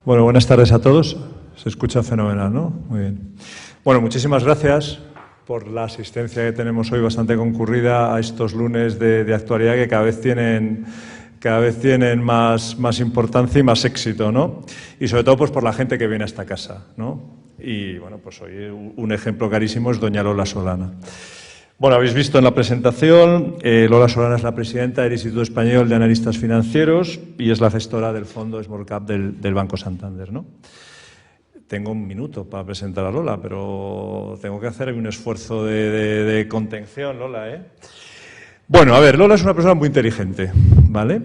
Bueno, buenas tardes a todos. Se escucha fenomenal, ¿no? Muy bien. Bueno, muchísimas gracias por la asistencia que tenemos hoy bastante concurrida a estos lunes de actualidad que cada vez tienen más importancia y más éxito, ¿no? Y sobre todo pues por la gente que viene a esta casa, ¿no? Y bueno, pues hoy un ejemplo clarísimo es doña Lola Solana. Bueno, habéis visto en la presentación, Lola Solana es la presidenta del Instituto Español de Analistas Financieros y es la gestora del fondo Small Cap del Banco Santander, ¿no? Tengo un minuto para presentar a Lola, pero tengo que hacer un esfuerzo de contención, Lola, ¿eh? Bueno, a ver, Lola es una persona muy inteligente, ¿vale?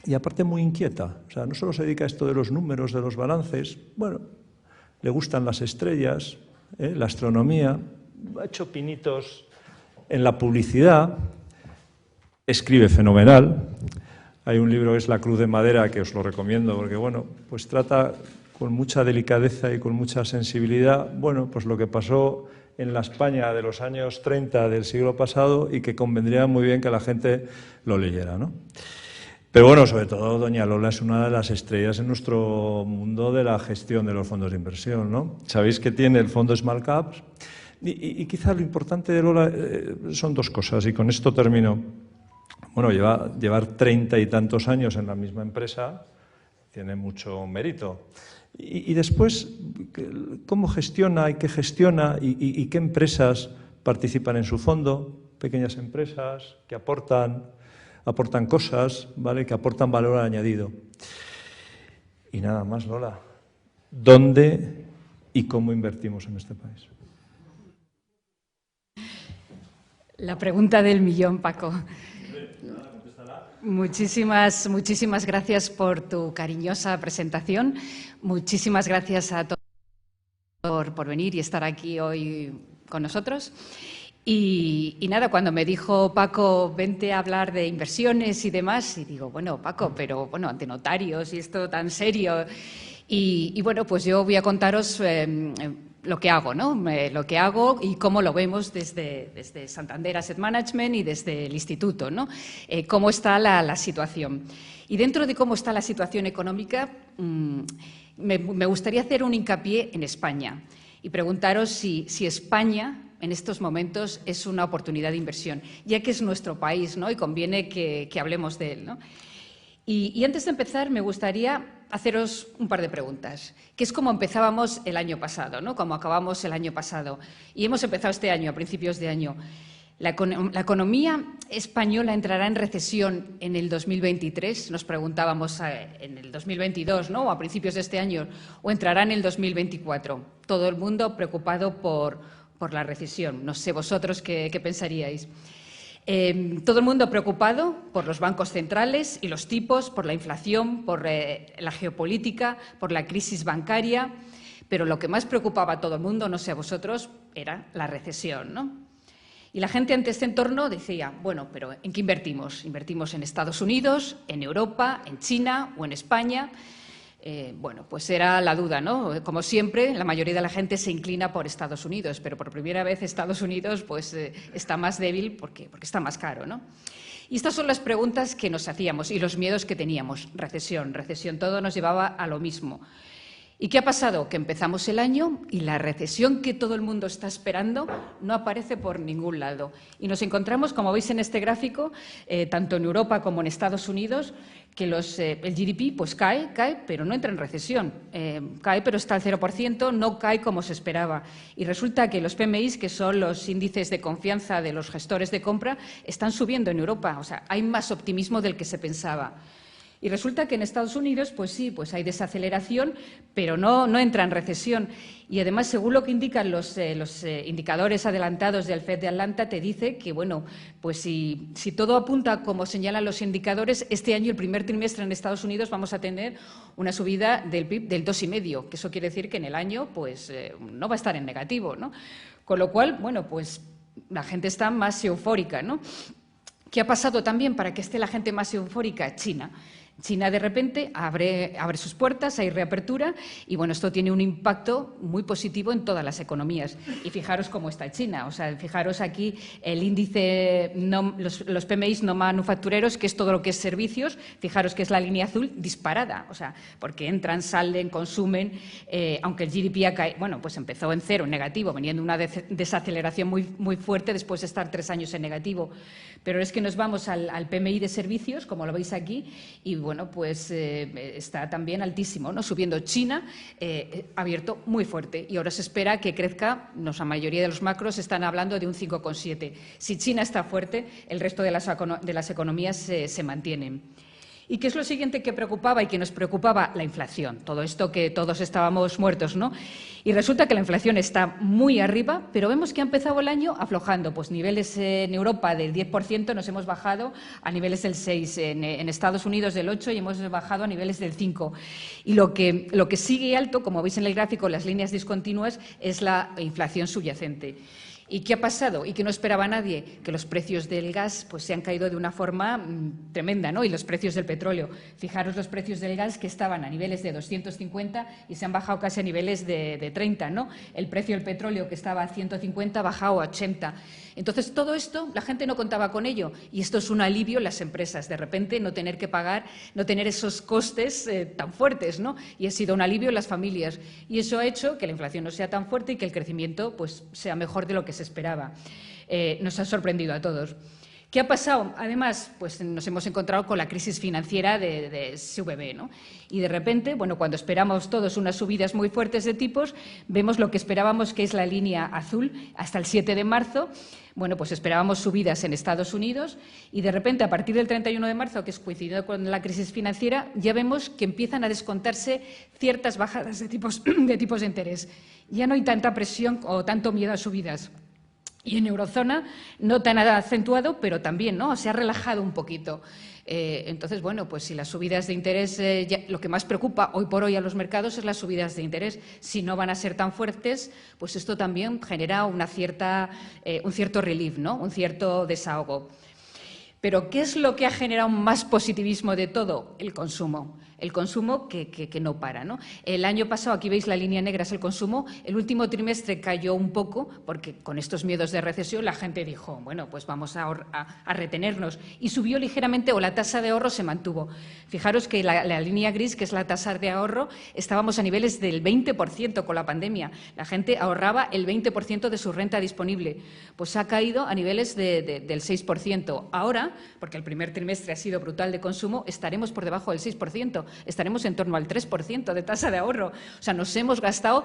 Y aparte muy inquieta. O sea, no solo se dedica a esto de los números, de los balances. Bueno, le gustan las estrellas, la astronomía, ha hecho pinitos en la publicidad, escribe fenomenal. Hay un libro que es La Cruz de Madera, que os lo recomiendo, porque, bueno, pues trata con mucha delicadeza y con mucha sensibilidad, bueno, pues lo que pasó en la España de los años 30 del siglo pasado y que convendría muy bien que la gente lo leyera, ¿no? Pero bueno, sobre todo, doña Lola es una de las estrellas en nuestro mundo de la gestión de los fondos de inversión, ¿no? Sabéis que tiene el fondo Small Caps y quizá lo importante de Lola son dos cosas, y con esto termino. Bueno, llevar 30 y tantos años en la misma empresa tiene mucho mérito. Y después, ¿cómo gestiona y qué gestiona y qué empresas participan en su fondo? Pequeñas empresas que aportan cosas, ¿vale? Que aportan valor añadido. Y nada más, Lola. ¿Dónde y cómo invertimos en este país? La pregunta del millón, Paco. Muchísimas gracias por tu cariñosa presentación. Muchísimas gracias a todos por venir y estar aquí hoy con nosotros. Y nada, cuando me dijo Paco, vente a hablar de inversiones y demás, y digo, bueno, Paco, pero bueno, ante notarios y esto tan serio. Y bueno, pues yo voy a contaros lo que hago, ¿no? Lo que hago y cómo lo vemos desde Santander Asset Management y desde el instituto, ¿no? Cómo está la situación. Y dentro de cómo está la situación económica, me gustaría hacer un hincapié en España y preguntaros si España en estos momentos es una oportunidad de inversión, ya que es nuestro país, ¿no? Y conviene que hablemos de él, ¿no? Y antes de empezar, me gustaría haceros un par de preguntas, que es como empezábamos el año pasado, ¿no? Como acabamos el año pasado. Y hemos empezado este año, a principios de año. ¿La economía española entrará en recesión en el 2023? Nos preguntábamos en el 2022, ¿no? O a principios de este año. ¿O entrará en el 2024? Todo el mundo preocupado por la recesión. No sé vosotros qué pensaríais. Todo el mundo preocupado por los bancos centrales y los tipos, por la inflación, por la geopolítica, por la crisis bancaria, pero lo que más preocupaba a todo el mundo, no sé a vosotros, era la recesión, ¿no? Y la gente ante este entorno decía, bueno, pero ¿en qué invertimos? ¿Invertimos en Estados Unidos, en Europa, en China o en España? Bueno, pues era la duda, ¿no? Como siempre, la mayoría de la gente se inclina por Estados Unidos, pero por primera vez Estados Unidos pues, está más débil porque está más caro, ¿no? Y estas son las preguntas que nos hacíamos y los miedos que teníamos. Recesión, todo nos llevaba a lo mismo. ¿Y qué ha pasado? Que empezamos el año y la recesión que todo el mundo está esperando no aparece por ningún lado. Y nos encontramos, como veis en este gráfico, tanto en Europa como en Estados Unidos, que el GDP pues cae, pero no entra en recesión. Cae, pero está al 0%, no cae como se esperaba. Y resulta que los PMIs, que son los índices de confianza de los gestores de compra, están subiendo en Europa. O sea, hay más optimismo del que se pensaba. Y resulta que en Estados Unidos, pues sí, pues hay desaceleración, pero no entra en recesión. Y además, según lo que indican los indicadores adelantados del FED de Atlanta, te dice que, bueno, pues si todo apunta como señalan los indicadores, este año, el primer trimestre en Estados Unidos, vamos a tener una subida del PIB del 2,5%, que eso quiere decir que en el año pues no va a estar en negativo, ¿no? Con lo cual, bueno, pues la gente está más eufórica, ¿no? ¿Qué ha pasado también para que esté la gente más eufórica? China. China de repente abre sus puertas, hay reapertura y bueno, esto tiene un impacto muy positivo en todas las economías. Y fijaros cómo está China, o sea, fijaros aquí el índice, los PMIs no manufactureros, que es todo lo que es servicios, fijaros que es la línea azul disparada, o sea, porque entran, salen, consumen, aunque el GDP bueno, pues empezó en cero, en negativo, veniendo una desaceleración muy fuerte después de estar 3 años en negativo. Pero es que nos vamos al PMI de servicios, como lo veis aquí, y bueno, pues está también altísimo, ¿no? Subiendo. China ha abierto muy fuerte y ahora se espera que crezca, la mayoría de los macros están hablando de un 5,7. Si China está fuerte, el resto de las economías se mantienen. ¿Y qué es lo siguiente que preocupaba y que nos preocupaba? La inflación, todo esto que todos estábamos muertos, ¿no? Y resulta que la inflación está muy arriba, pero vemos que ha empezado el año aflojando, pues niveles en Europa del 10% nos hemos bajado a niveles del 6%, en Estados Unidos del 8% y hemos bajado a niveles del 5%. Y lo que sigue alto, como veis en el gráfico, las líneas discontinuas, es la inflación subyacente. ¿Y qué ha pasado? ¿Y qué no esperaba nadie? Que los precios del gas pues, se han caído de una forma tremenda, ¿no? Y los precios del petróleo. Fijaros los precios del gas que estaban a niveles de 250 y se han bajado casi a niveles de 30, ¿no? El precio del petróleo que estaba a 150 ha bajado a 80. Entonces, todo esto, la gente no contaba con ello y esto es un alivio en las empresas. De repente, no tener que pagar, no tener esos costes tan fuertes, ¿no? Y ha sido un alivio en las familias. Y eso ha hecho que la inflación no sea tan fuerte y que el crecimiento pues, sea mejor de lo que se esperaba. Nos ha sorprendido a todos. ¿Qué ha pasado? Además, pues nos hemos encontrado con la crisis financiera de SVB, ¿no? Y de repente, bueno, cuando esperamos todos unas subidas muy fuertes de tipos, vemos lo que esperábamos, que es la línea azul, hasta el 7 de marzo. Bueno, pues esperábamos subidas en Estados Unidos y de repente, a partir del 31 de marzo, que es coincidido con la crisis financiera, ya vemos que empiezan a descontarse ciertas bajadas de tipos de interés. Ya no hay tanta presión o tanto miedo a subidas. Y en eurozona no tan acentuado, pero también, ¿no? Se ha relajado un poquito. Entonces, bueno, pues si las subidas de interés, lo que más preocupa hoy por hoy a los mercados es las subidas de interés. Si no van a ser tan fuertes, pues esto también genera un cierto relief, ¿no? Un cierto desahogo. Pero ¿qué es lo que ha generado más positivismo de todo? El consumo. El consumo que no para, ¿no? El año pasado, aquí veis la línea negra, es el consumo. El último trimestre cayó un poco porque con estos miedos de recesión la gente dijo, bueno, pues vamos a retenernos. Y subió ligeramente o la tasa de ahorro se mantuvo. Fijaros que la línea gris, que es la tasa de ahorro, estábamos a niveles del 20% con la pandemia. La gente ahorraba el 20% de su renta disponible. Pues ha caído a niveles del 6%. Ahora, porque el primer trimestre ha sido brutal de consumo, estaremos por debajo del 6%. Estaremos en torno al 3% de tasa de ahorro. O sea, nos hemos gastado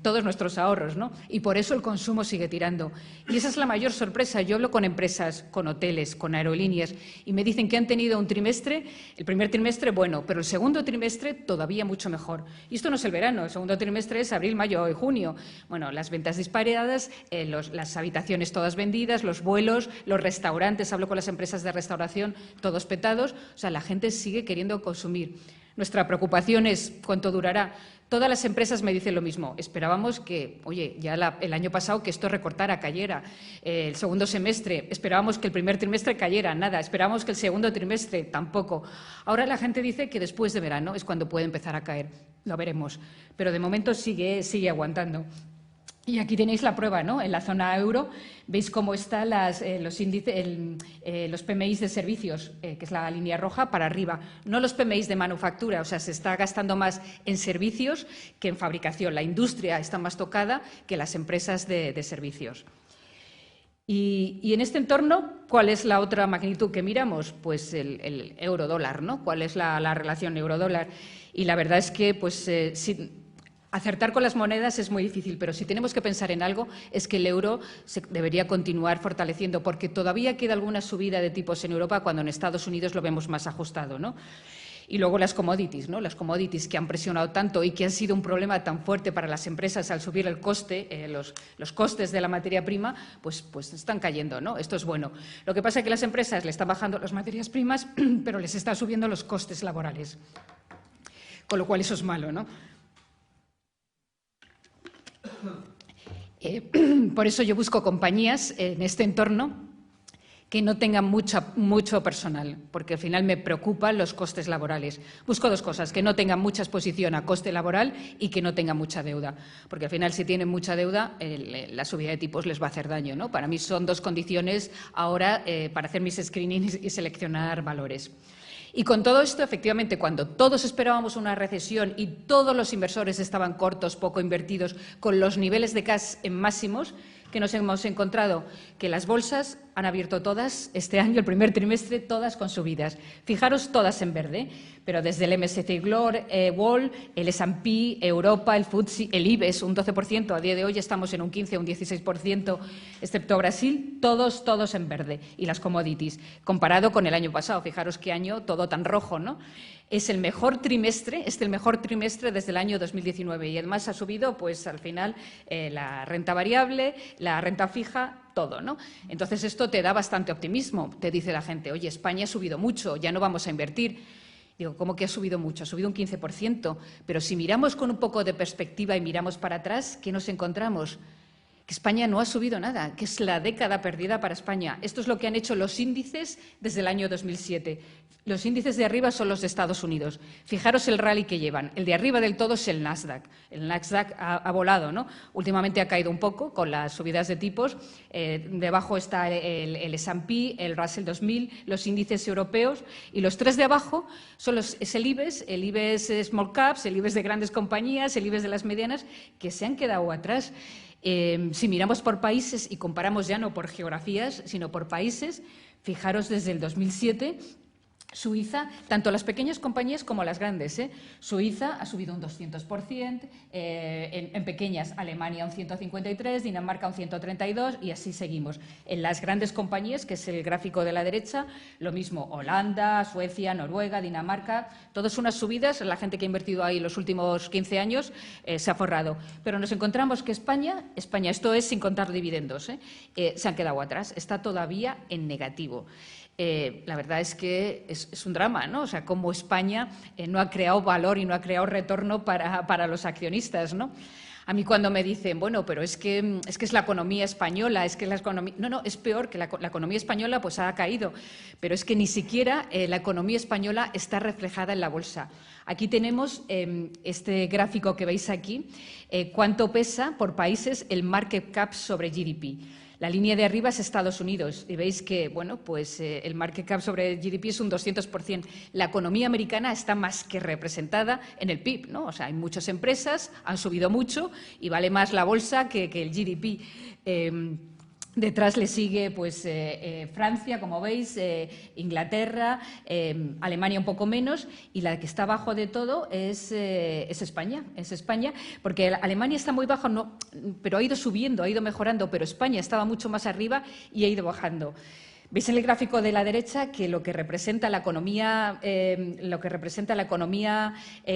todos nuestros ahorros, ¿no? Y por eso el consumo sigue tirando. Y esa es la mayor sorpresa. Yo hablo con empresas, con hoteles, con aerolíneas y me dicen que han tenido un trimestre, el primer trimestre bueno, pero el segundo trimestre todavía mucho mejor. Y esto no es el verano, el segundo trimestre es abril, mayo y junio. Bueno, las ventas disparadas, las habitaciones todas vendidas, los vuelos, los restaurantes, hablo con las empresas de restauración, todos petados. O sea, la gente sigue queriendo consumir. Nuestra preocupación es cuánto durará. Todas las empresas me dicen lo mismo. Esperábamos que, oye, ya el año pasado que esto recortara, cayera. El segundo semestre, esperábamos que el primer trimestre cayera, nada. Esperábamos que el segundo trimestre, tampoco. Ahora la gente dice que después de verano es cuando puede empezar a caer. Lo veremos. Pero de momento sigue aguantando. Y aquí tenéis la prueba, ¿no? En la zona euro veis cómo están los PMIs de servicios, que es la línea roja, para arriba. No los PMIs de manufactura, o sea, se está gastando más en servicios que en fabricación. La industria está más tocada que las empresas de servicios. Y en este entorno, ¿cuál es la otra magnitud que miramos? Pues el euro-dólar, ¿no? ¿Cuál es la relación euro-dólar? Y la verdad es que, pues, acertar con las monedas es muy difícil, pero si tenemos que pensar en algo es que el euro se debería continuar fortaleciendo, porque todavía queda alguna subida de tipos en Europa cuando en Estados Unidos lo vemos más ajustado, ¿no? Y luego las commodities, ¿no? Las commodities que han presionado tanto y que han sido un problema tan fuerte para las empresas al subir el coste, los costes de la materia prima, pues están cayendo, ¿no? Esto es bueno. Lo que pasa es que las empresas le están bajando las materias primas, pero les están subiendo los costes laborales. Con lo cual eso es malo, ¿no? Por eso yo busco compañías en este entorno que no tengan mucho personal, porque al final me preocupan los costes laborales. Busco dos cosas, que no tengan mucha exposición a coste laboral y que no tengan mucha deuda, porque al final si tienen mucha deuda, la subida de tipos les va a hacer daño, ¿no? Para mí son dos condiciones ahora para hacer mis screenings y seleccionar valores. Y con todo esto, efectivamente, cuando todos esperábamos una recesión y todos los inversores estaban cortos, poco invertidos, con los niveles de cash en máximos, que nos hemos encontrado que las bolsas han abierto todas este año, el primer trimestre, todas con subidas. Fijaros, todas en verde, pero desde el MSCI World, el S&P, Europa, el FTSE, el IBEX, un 12%, a día de hoy estamos en un 15 o un 16%, excepto Brasil, todos en verde. Y las commodities, comparado con el año pasado, fijaros qué año todo tan rojo, ¿no? Es el mejor trimestre, desde el año 2019 y además ha subido, pues al final, la renta variable, la renta fija, todo, ¿no? Entonces esto te da bastante optimismo. Te dice la gente, oye, España ha subido mucho, ya no vamos a invertir. Digo, ¿cómo que ha subido mucho? Ha subido un 15%. Pero si miramos con un poco de perspectiva y miramos para atrás, ¿qué nos encontramos? Que España no ha subido nada, que es la década perdida para España. Esto es lo que han hecho los índices desde el año 2007. Los índices de arriba son los de Estados Unidos. Fijaros el rally que llevan. El de arriba del todo es el Nasdaq. El Nasdaq ha volado, ¿no? Últimamente ha caído un poco con las subidas de tipos. Debajo está el S&P, el Russell 2000, los índices europeos. Y los tres de abajo es el IBEX Small Caps, el IBEX de grandes compañías, el IBEX de las medianas, que se han quedado atrás. Si miramos por países y comparamos ya no por geografías, sino por países, fijaros desde el 2007, Suiza, tanto las pequeñas compañías como las grandes, Suiza ha subido un 200%, en pequeñas Alemania un 153%, Dinamarca un 132% y así seguimos. En las grandes compañías, que es el gráfico de la derecha, lo mismo Holanda, Suecia, Noruega, Dinamarca, todas unas subidas, la gente que ha invertido ahí los últimos 15 años se ha forrado. Pero nos encontramos que España, esto es sin contar dividendos, se han quedado atrás, está todavía en negativo. La verdad es que es un drama, ¿no? O sea, cómo España no ha creado valor y no ha creado retorno para los accionistas, ¿no? A mí cuando me dicen, bueno, pero es que es la economía española, es que la economía… No, es peor, que la economía española pues ha caído, pero es que ni siquiera la economía española está reflejada en la bolsa. Aquí tenemos este gráfico que veis aquí, cuánto pesa por países el market cap sobre GDP. La línea de arriba es Estados Unidos y veis que bueno, pues, el market cap sobre GDP es un 200%. La economía americana está más que representada en el PIB, ¿no? O sea, hay muchas empresas, han subido mucho y vale más la bolsa que el GDP. Detrás le sigue pues, Francia, como veis, Inglaterra, Alemania un poco menos y la que está abajo de todo es España. Es España, porque Alemania está muy bajo, no, pero ha ido subiendo, ha ido mejorando, pero España estaba mucho más arriba y ha ido bajando. Veis en el gráfico de la derecha que lo que representa la economía,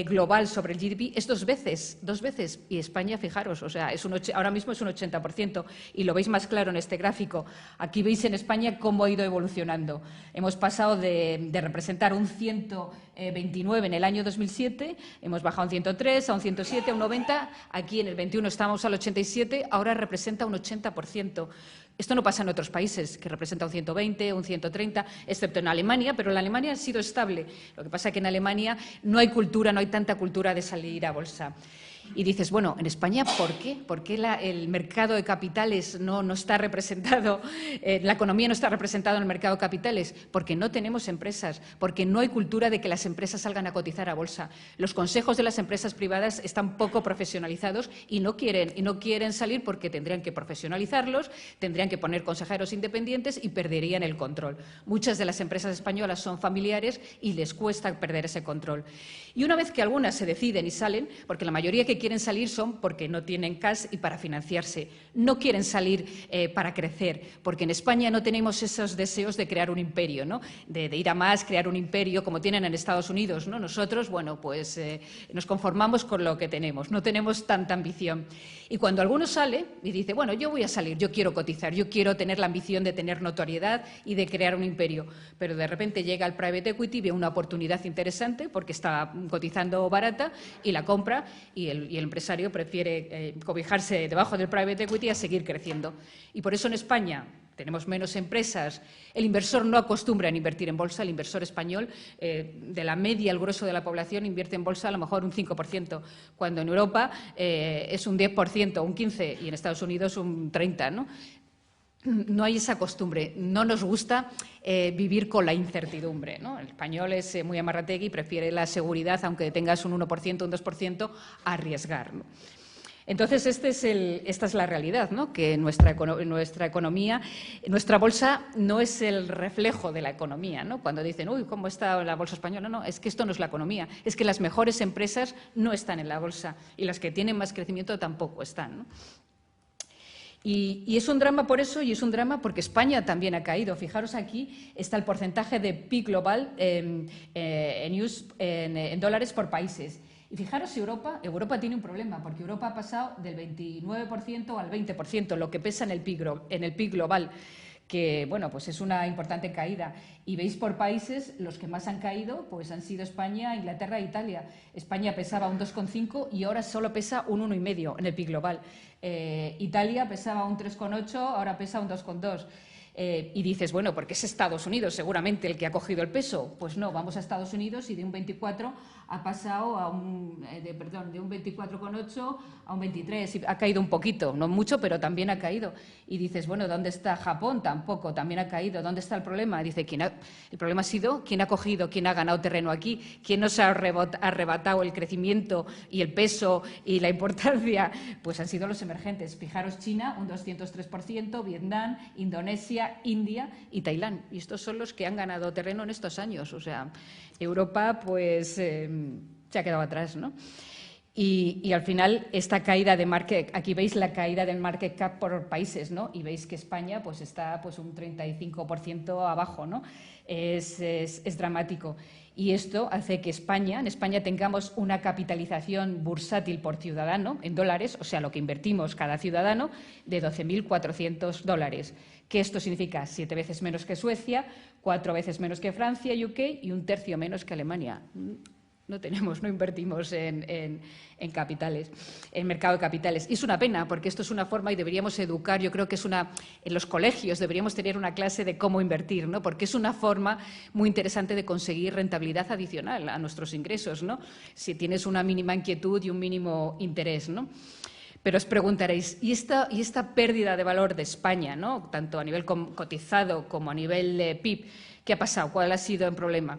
global sobre el GDP es dos veces. Y España, fijaros, o sea, ahora mismo es un 80%. Y lo veis más claro en este gráfico. Aquí veis en España cómo ha ido evolucionando. Hemos pasado de representar un 129 en el año 2007, hemos bajado a un 103, a un 107, a un 90. Aquí en el 21 estamos al 87, ahora representa un 80%. Esto no pasa en otros países, que representa un 120, un 130, excepto en Alemania, pero en Alemania ha sido estable. Lo que pasa es que en Alemania no hay tanta cultura de salir a bolsa. Y dices, bueno, en España, ¿por qué? ¿Por qué el mercado de capitales no está representado, la economía no está representada en el mercado de capitales? Porque no tenemos empresas, porque no hay cultura de que las empresas salgan a cotizar a bolsa. Los consejos de las empresas privadas están poco profesionalizados y no quieren salir porque tendrían que profesionalizarlos, tendrían que poner consejeros independientes y perderían el control. Muchas de las empresas españolas son familiares y les cuesta perder ese control. Y una vez que algunas se deciden y salen, porque la mayoría que quieren salir son porque no tienen cash y para financiarse. No quieren salir para crecer, porque en España no tenemos esos deseos de crear un imperio, ¿no? De ir a más, crear un imperio como tienen en Estados Unidos, ¿no? Nosotros, bueno, pues nos conformamos con lo que tenemos, no tenemos tanta ambición. Y cuando alguno sale y dice, bueno, yo voy a salir, yo quiero cotizar, yo quiero tener la ambición de tener notoriedad y de crear un imperio, pero de repente llega el private equity, ve una oportunidad interesante porque está cotizando barata y la compra y el empresario prefiere cobijarse debajo del private equity a seguir creciendo. Y por eso en España tenemos menos empresas, el inversor no acostumbra a invertir en bolsa, el inversor español, de la media, el grueso de la población invierte en bolsa a lo mejor un 5%, cuando en Europa es un 10%, un 15%, y en Estados Unidos un 30%, ¿no? No hay esa costumbre, no nos gusta vivir con la incertidumbre, ¿no? El español es muy amarrategui y prefiere la seguridad, aunque tengas un 1%, un 2%, a arriesgar, ¿no? Entonces, esta es la realidad, ¿no? Que nuestra economía, nuestra bolsa no es el reflejo de la economía, ¿no? Cuando dicen, uy, ¿cómo está la bolsa española? No, es que esto no es la economía, es que las mejores empresas no están en la bolsa y las que tienen más crecimiento tampoco están, ¿no? Y es un drama por eso, y es un drama porque España también ha caído. Fijaros, aquí está el porcentaje de PIB global en dólares por países. Y fijaros, Europa tiene un problema, porque Europa ha pasado del 29% al 20%, lo que pesa en el PIB global, que, bueno, pues es una importante caída. Y veis por países, los que más han caído pues han sido España, Inglaterra e Italia. España pesaba un 2,5 y ahora solo pesa un 1,5 en el PIB global. Italia pesaba un 3,8, ahora pesa un 2,2. Y dices, bueno, porque es Estados Unidos seguramente el que ha cogido el peso. Pues no, vamos a Estados Unidos y de un 24 ha pasado a de un 24,8 a un 23. Ha caído un poquito, no mucho, pero también ha caído. Y dices, bueno, ¿dónde está Japón? Tampoco, también ha caído. ¿Dónde está el problema? Dice, el problema ha sido quién ha cogido, quién ha ganado terreno aquí, quién nos ha arrebatado el crecimiento y el peso y la importancia. Pues han sido los emergentes. Fijaros, China, un 203%, Vietnam, Indonesia, India y Tailandia. Y estos son los que han ganado terreno en estos años. O sea, Europa pues se ha quedado atrás, ¿no? Y al final esta caída de market, aquí veis la caída del market cap por países, ¿no? Y veis que España pues está pues un 35% abajo, ¿no? Es dramático. Y esto hace que en España tengamos una capitalización bursátil por ciudadano en dólares, o sea, lo que invertimos cada ciudadano, de $12.400. Que esto significa 7 veces menos que Suecia, 4 veces menos que Francia, UK y un tercio menos que Alemania. No invertimos en capitales, en mercado de capitales. Y es una pena, porque esto es una forma y deberíamos educar, yo creo que en los colegios deberíamos tener una clase de cómo invertir, ¿no? Porque es una forma muy interesante de conseguir rentabilidad adicional a nuestros ingresos, ¿no? Si tienes una mínima inquietud y un mínimo interés, ¿no? Pero os preguntaréis, ¿y esta pérdida de valor de España, ¿no? Tanto a nivel cotizado como a nivel de PIB, qué ha pasado? ¿Cuál ha sido el problema?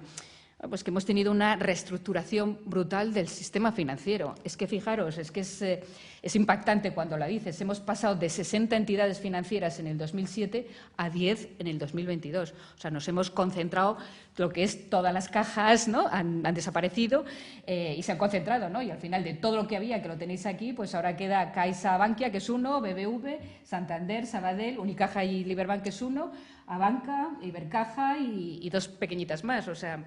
Pues que hemos tenido una reestructuración brutal del sistema financiero. Es que fijaros, es que es impactante cuando la dices. Hemos pasado de 60 entidades financieras en el 2007 a 10 en el 2022. O sea, nos hemos concentrado, lo que es todas las cajas, ¿no? Han desaparecido y se han concentrado, ¿no? Y al final de todo lo que había, que lo tenéis aquí, pues ahora queda Caixa Bankia, que es uno, BBV, Santander, Sabadell, Unicaja y Liberbank, que es uno, Abanca, Ibercaja y 2 pequeñitas más. O sea,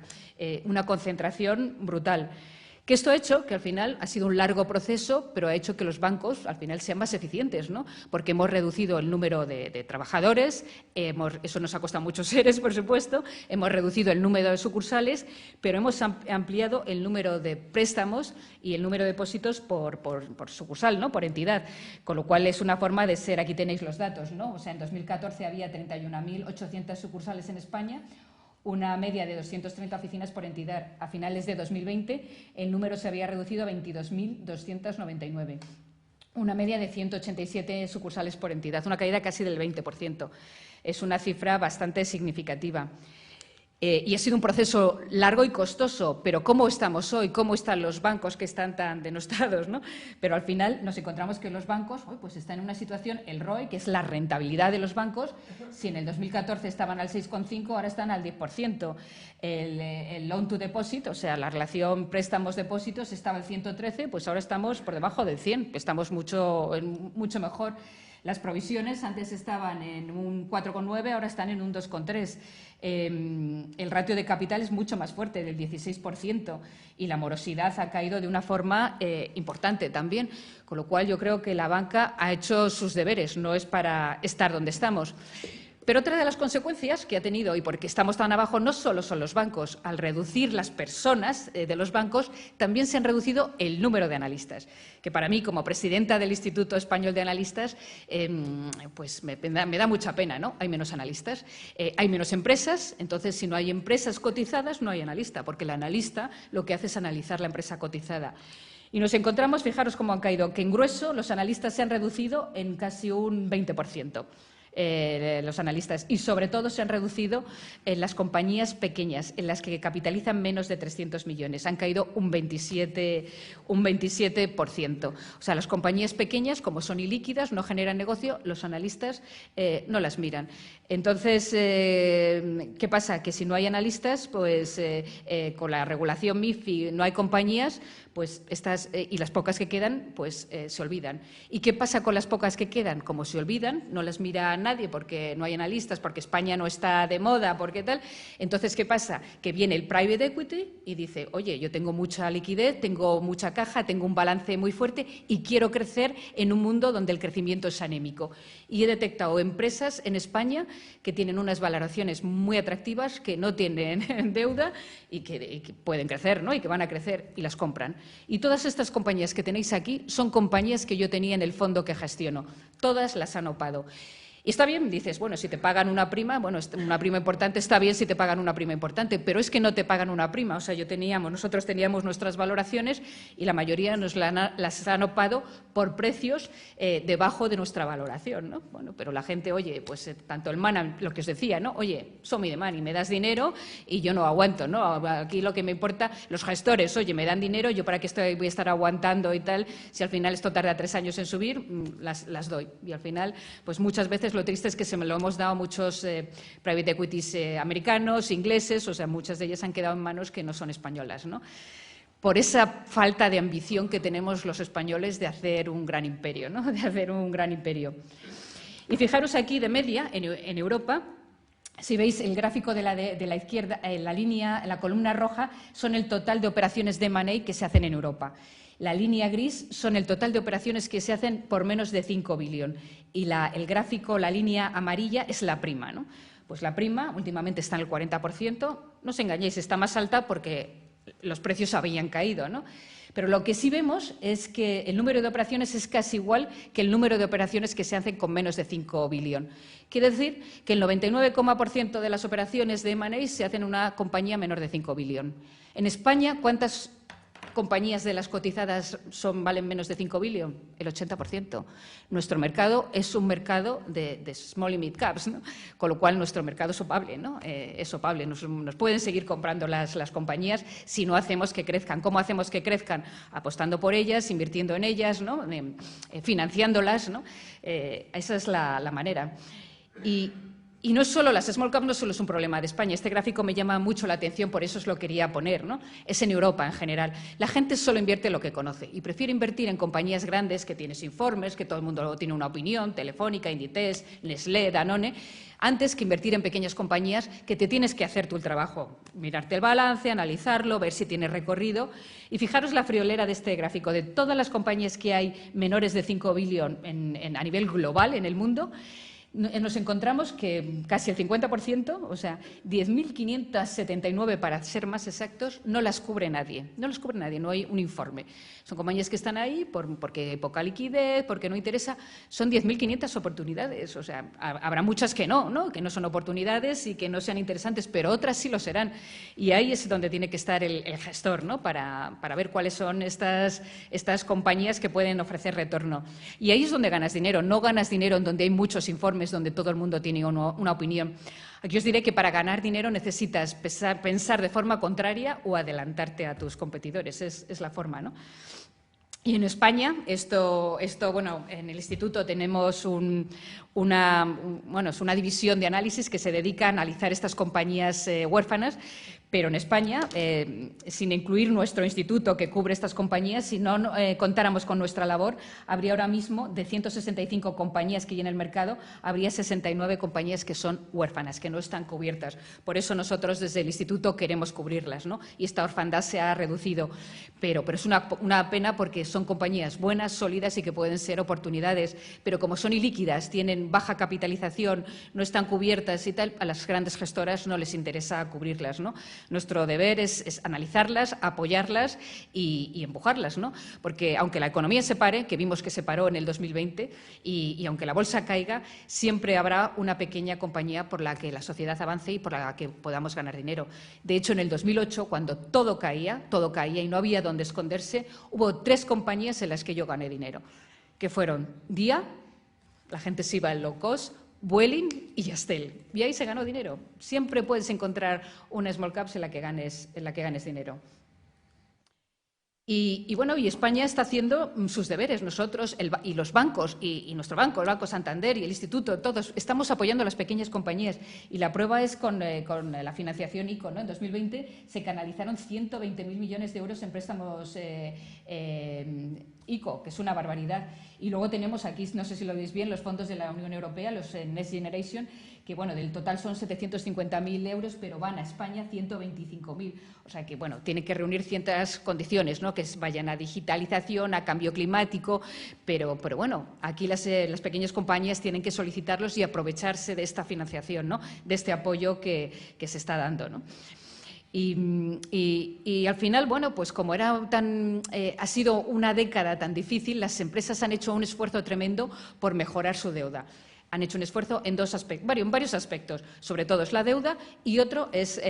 una concentración brutal. Que esto ha hecho que al final ha sido un largo proceso, pero ha hecho que los bancos al final sean más eficientes, ¿no? Porque hemos reducido el número de trabajadores, eso nos ha costado muchos seres, por supuesto, hemos reducido el número de sucursales, pero hemos ampliado el número de préstamos y el número de depósitos por sucursal, ¿no? Por entidad, con lo cual es una forma de ser, aquí tenéis los datos, ¿no? O sea, en 2014 había 31.800 sucursales en España, una media de 230 oficinas por entidad. A finales de 2020 el número se había reducido a 22.299, una media de 187 sucursales por entidad, una caída casi del 20%. Es una cifra bastante significativa. Y ha sido un proceso largo y costoso, pero ¿cómo estamos hoy? ¿Cómo están los bancos que están tan denostados, ¿no? Pero al final nos encontramos que los bancos hoy pues están en una situación, el ROE, que es la rentabilidad de los bancos, si en el 2014 estaban al 6,5, ahora están al 10%. El loan to deposit, o sea, la relación préstamos-depósitos, estaba al 113, pues ahora estamos por debajo del 100, estamos mucho mejor. Las provisiones antes estaban en un 4,9, ahora están en un 2,3. El ratio de capital es mucho más fuerte, del 16%, y la morosidad ha caído de una forma importante también, con lo cual yo creo que la banca ha hecho sus deberes, no es para estar donde estamos. Pero otra de las consecuencias que ha tenido, y porque estamos tan abajo, no solo son los bancos. Al reducir las personas de los bancos, también se han reducido el número de analistas, que para mí, como presidenta del Instituto Español de Analistas, pues me da mucha pena, ¿no? Hay menos analistas, hay menos empresas. Entonces, si no hay empresas cotizadas, no hay analista, porque el analista lo que hace es analizar la empresa cotizada. Y nos encontramos, fijaros cómo han caído, que en grueso los analistas se han reducido en casi un 20%. Los analistas, y sobre todo se han reducido en las compañías pequeñas, en las que capitalizan menos de 300 millones. Han caído un 27%. O sea, las compañías pequeñas, como son ilíquidas, no generan negocio, los analistas no las miran. Entonces, ¿qué pasa? Que si no hay analistas, pues con la regulación MiFID no hay compañías, pues y las pocas que quedan, pues se olvidan. ¿Y qué pasa con las pocas que quedan? Como se olvidan, no las mira nadie porque no hay analistas, porque España no está de moda, porque tal. Entonces, ¿qué pasa? Que viene el private equity y dice, oye, yo tengo mucha liquidez, tengo mucha caja, tengo un balance muy fuerte y quiero crecer en un mundo donde el crecimiento es anémico. Y he detectado empresas en España que tienen unas valoraciones muy atractivas, que no tienen deuda y que pueden crecer, ¿no? Y que van a crecer y las compran. Y todas estas compañías que tenéis aquí son compañías que yo tenía en el fondo que gestiono. Todas las han opado. Y está bien, dices, bueno, si te pagan una prima, bueno, una prima importante, está bien si te pagan una prima importante, pero es que no te pagan una prima. O sea, nosotros teníamos nuestras valoraciones y la mayoría las han opado por precios debajo de nuestra valoración, ¿no? Bueno, pero la gente, oye, pues tanto el man, lo que os decía, ¿no? Oye, show me the money, me das dinero y yo no aguanto, ¿no? Aquí lo que me importa, los gestores, oye, me dan dinero, yo para qué voy a estar aguantando y tal, si al final esto tarda 3 años en subir, las doy. Y al final, pues muchas veces lo triste es que se me lo hemos dado a muchos private equities americanos, ingleses, o sea, muchas de ellas han quedado en manos que no son españolas, ¿no? Por esa falta de ambición que tenemos los españoles de hacer un gran imperio, ¿no? De hacer un gran imperio. Y fijaros aquí, de media, en Europa, si veis el gráfico de la izquierda, la columna roja, son el total de operaciones de M&A que se hacen en Europa. La línea gris son el total de operaciones que se hacen por menos de 5 billones. Y el gráfico, la línea amarilla, es la prima, ¿no? Pues la prima últimamente está en el 40%. No os engañéis, está más alta porque los precios habían caído, ¿no? Pero lo que sí vemos es que el número de operaciones es casi igual que el número de operaciones que se hacen con menos de 5 billones. Quiere decir que el 99,% de las operaciones de M&A se hacen en una compañía menor de 5 billones. En España, ¿cuántas compañías de las cotizadas valen menos de 5 billones? El 80%. Nuestro mercado es un mercado de small y mid caps, ¿no? Con lo cual nuestro mercado es opable, ¿no? Es opable. Nos pueden seguir comprando las compañías si no hacemos que crezcan. ¿Cómo hacemos que crezcan? Apostando por ellas, invirtiendo en ellas, ¿no? Financiándolas, ¿no? Esa es la manera. Y no solo las small caps, no solo es un problema de España. Este gráfico me llama mucho la atención, por eso os lo quería poner, ¿no? Es en Europa en general. La gente solo invierte lo que conoce y prefiere invertir en compañías grandes que tienes informes, que todo el mundo tiene una opinión, Telefónica, Inditex, Nestlé, Danone, antes que invertir en pequeñas compañías que te tienes que hacer tú el trabajo, mirarte el balance, analizarlo, ver si tiene recorrido. Y fijaros la friolera de este gráfico. De todas las compañías que hay menores de 5 billones a nivel global en el mundo, nos encontramos que casi el 50%, o sea, 10.579 para ser más exactos, no las cubre nadie. No las cubre nadie, no hay un informe. Son compañías que están ahí porque hay poca liquidez, porque no interesa. Son 10.500 oportunidades. O sea, habrá muchas que no, que no son oportunidades y que no sean interesantes, pero otras sí lo serán. Y ahí es donde tiene que estar el gestor, ¿no? Para ver cuáles son estas compañías que pueden ofrecer retorno. Y ahí es donde ganas dinero. No ganas dinero en donde hay muchos informes, donde todo el mundo tiene una opinión. Aquí os diré que para ganar dinero necesitas pensar de forma contraria o adelantarte a tus competidores. Es la forma, ¿no? Y en España, bueno, en el instituto tenemos una división de análisis que se dedica a analizar estas compañías huérfanas, Pero en España, sin incluir nuestro instituto que cubre estas compañías, si no contáramos con nuestra labor, habría ahora mismo, de 165 compañías que hay en el mercado, habría 69 compañías que son huérfanas, que no están cubiertas. Por eso nosotros desde el instituto queremos cubrirlas, ¿no? Y esta orfandad se ha reducido. Pero es una pena porque son compañías buenas, sólidas y que pueden ser oportunidades. Pero como son ilíquidas, tienen baja capitalización, no están cubiertas y tal, a las grandes gestoras no les interesa cubrirlas, ¿no? Nuestro deber es analizarlas, apoyarlas y empujarlas, ¿no? Porque aunque la economía se pare, que vimos que se paró en el 2020, y aunque la bolsa caiga, siempre habrá una pequeña compañía por la que la sociedad avance y por la que podamos ganar dinero. De hecho, en el 2008, cuando todo caía y no había dónde esconderse, hubo 3 compañías en las que yo gané dinero, que fueron Dia, la gente se iba al low cost, Vueling y Yastel. Y ahí se ganó dinero. Siempre puedes encontrar una small caps en la que ganes dinero. Y bueno, y España está haciendo sus deberes. Nosotros y los bancos, y nuestro banco, el Banco Santander y el Instituto, todos estamos apoyando a las pequeñas compañías. Y la prueba es con la financiación ICO, ¿no? En 2020 se canalizaron 120.000 millones de euros en préstamos ICO, que es una barbaridad. Y luego tenemos aquí, no sé si lo veis bien, los fondos de la Unión Europea, los Next Generation, que bueno, del total son 750.000 euros, pero van a España 125.000. O sea que bueno, tiene que reunir ciertas condiciones, ¿no? Que vayan a digitalización, a cambio climático, pero bueno, aquí las pequeñas compañías tienen que solicitarlos y aprovecharse de esta financiación, ¿no? De este apoyo que se está dando, ¿no? Y al final, bueno, pues como ha sido una década tan difícil, las empresas han hecho un esfuerzo tremendo por mejorar su deuda. Han hecho un esfuerzo en varios aspectos, sobre todo es la deuda y otro es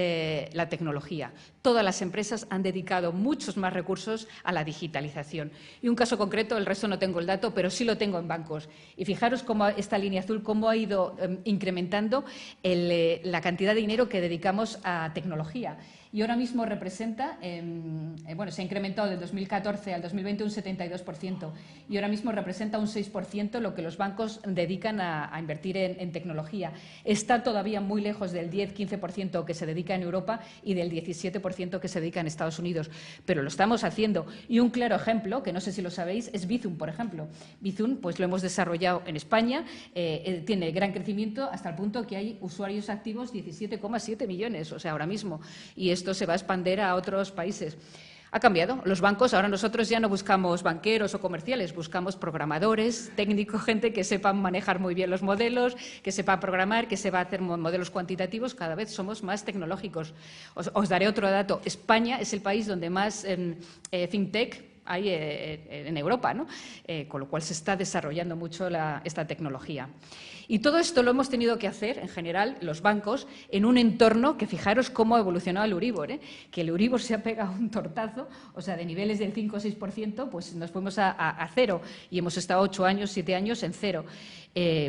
la tecnología. Todas las empresas han dedicado muchos más recursos a la digitalización. Y un caso concreto, el resto no tengo el dato, pero sí lo tengo en bancos. Y fijaros cómo esta línea azul, cómo ha ido incrementando la cantidad de dinero que dedicamos a tecnología. Y ahora mismo representa, se ha incrementado del 2014 al 2020 un 72%, y ahora mismo representa un 6% lo que los bancos dedican a invertir en tecnología. Está todavía muy lejos del 10-15% que se dedica en Europa y del 17% que se dedica en Estados Unidos, pero lo estamos haciendo. Y un claro ejemplo, que no sé si lo sabéis, es Bizum, por ejemplo. Bizum, pues lo hemos desarrollado en España, tiene gran crecimiento hasta el punto que hay usuarios activos 17,7 millones, o sea, ahora mismo. Y esto se va a expandir a otros países. Ha cambiado. Los bancos, ahora nosotros ya no buscamos banqueros o comerciales, buscamos programadores, técnicos, gente que sepan manejar muy bien los modelos, que sepa programar, que sepa hacer modelos cuantitativos. Cada vez somos más tecnológicos. Os daré otro dato. España es el país donde más fintech hay en Europa, ¿no? Con lo cual se está desarrollando mucho esta tecnología. Y todo esto lo hemos tenido que hacer, en general, los bancos, en un entorno que fijaros cómo ha evolucionado el Euribor, que el Euribor se ha pegado un tortazo, o sea, de niveles del 5 o 6%, pues nos fuimos a cero y hemos estado 8 años, 7 años en cero.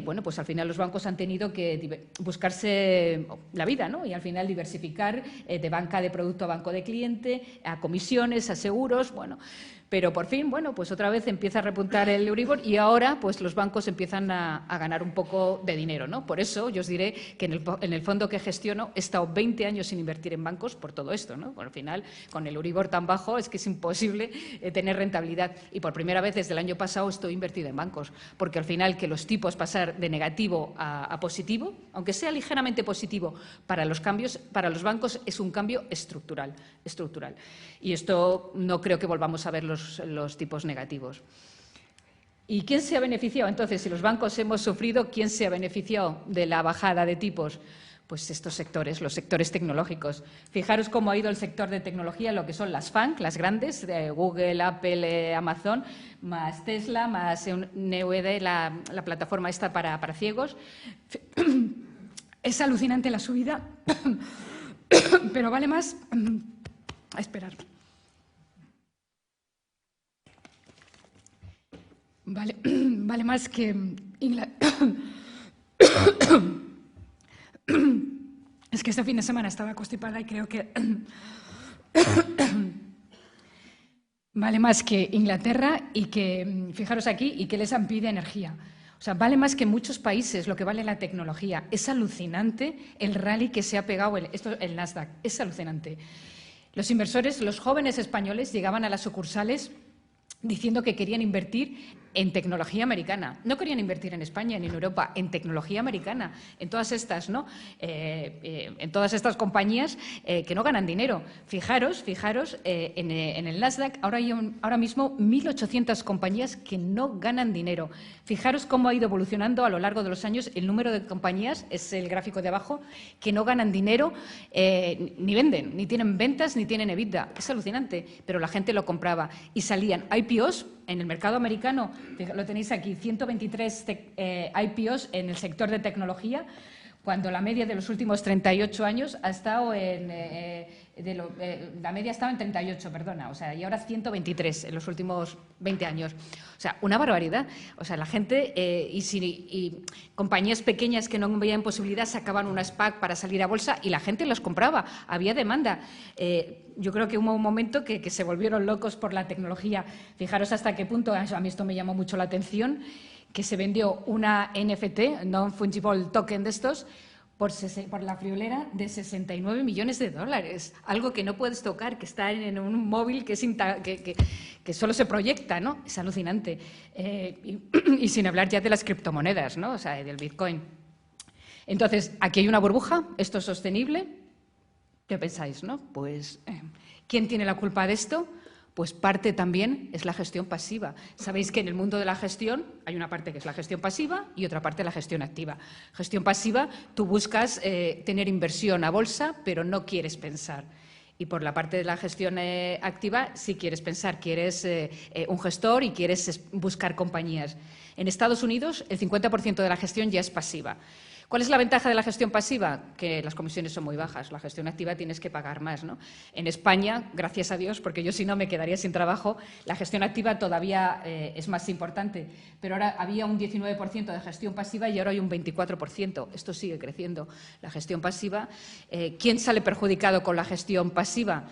Bueno, pues al final los bancos han tenido que buscarse la vida, ¿no? Y al final diversificar de banca de producto a banco de cliente, a comisiones, a seguros, bueno. Pero por fin, bueno, pues otra vez empieza a repuntar el Euribor y ahora pues los bancos empiezan a ganar un poco de dinero, ¿no? Por eso yo os diré que en el fondo que gestiono he estado 20 años sin invertir en bancos por todo esto, ¿no? Bueno, al final, con el Euribor tan bajo es que es imposible tener rentabilidad. Y por primera vez desde el año pasado estoy invertida en bancos, porque al final que los tipos pasar de negativo a positivo, aunque sea ligeramente positivo para los bancos es un cambio estructural. Y esto no creo que volvamos a ver los tipos negativos. ¿Y quién se ha beneficiado? Entonces, si los bancos hemos sufrido, ¿quién se ha beneficiado de la bajada de tipos? Pues estos sectores, los sectores tecnológicos. Fijaros cómo ha ido el sector de tecnología, lo que son las FANG, las grandes, de Google, Apple, Amazon, más Tesla, más NEUD, la plataforma esta para ciegos. Es alucinante la subida, pero vale más a esperar. Vale más que Es que este fin de semana estaba constipada y creo que vale más que Inglaterra y que, fijaros aquí, y que el S&P de energía. O sea, vale más que en muchos países lo que vale la tecnología. Es alucinante el rally que se ha pegado el Nasdaq. Es alucinante. Los inversores, los jóvenes españoles, llegaban a las sucursales diciendo que querían invertir en tecnología americana. No querían invertir en España ni en Europa, en tecnología americana, en todas estas, ¿no? En todas estas compañías que no ganan dinero. Fijaros, en el Nasdaq ahora mismo 1.800 compañías que no ganan dinero. Fijaros cómo ha ido evolucionando a lo largo de los años el número de compañías, es el gráfico de abajo, que no ganan dinero, ni venden, ni tienen ventas, ni tienen EBITDA. Es alucinante, pero la gente lo compraba y salían IPOs en el mercado americano. Lo tenéis aquí, 123 IPOs en el sector de tecnología, cuando la media de los últimos 38 años ha estado la media estaba en 38, perdona, o sea, y ahora 123 en los últimos 20 años. O sea, una barbaridad. O sea, la gente y compañías pequeñas que no veían posibilidad sacaban una SPAC para salir a bolsa y la gente los compraba. Había demanda. Yo creo que hubo un momento que se volvieron locos por la tecnología. Fijaros hasta qué punto, a mí esto me llamó mucho la atención, que se vendió una NFT, Non-Fungible Token de estos, por la friolera de 69 millones de dólares. Algo que no puedes tocar, que está en un móvil que solo se proyecta, ¿no? Es alucinante. Y sin hablar ya de las criptomonedas, ¿no? O sea, del Bitcoin. Entonces, aquí hay una burbuja, esto es sostenible. ¿Qué pensáis, no? Pues, ¿quién tiene la culpa de esto? Pues parte también es la gestión pasiva. Sabéis que en el mundo de la gestión hay una parte que es la gestión pasiva y otra parte la gestión activa. Gestión pasiva, tú buscas tener inversión a bolsa, pero no quieres pensar. Y por la parte de la gestión activa sí quieres pensar, quieres un gestor y quieres buscar compañías. En Estados Unidos el 50% de la gestión ya es pasiva. ¿Cuál es la ventaja de la gestión pasiva? Que las comisiones son muy bajas. La gestión activa tienes que pagar más, ¿no? En España, gracias a Dios, porque yo si no me quedaría sin trabajo, la gestión activa todavía es más importante. Pero ahora había un 19% de gestión pasiva y ahora hay un 24%. Esto sigue creciendo. La gestión pasiva. ¿Quién sale perjudicado con la gestión pasiva?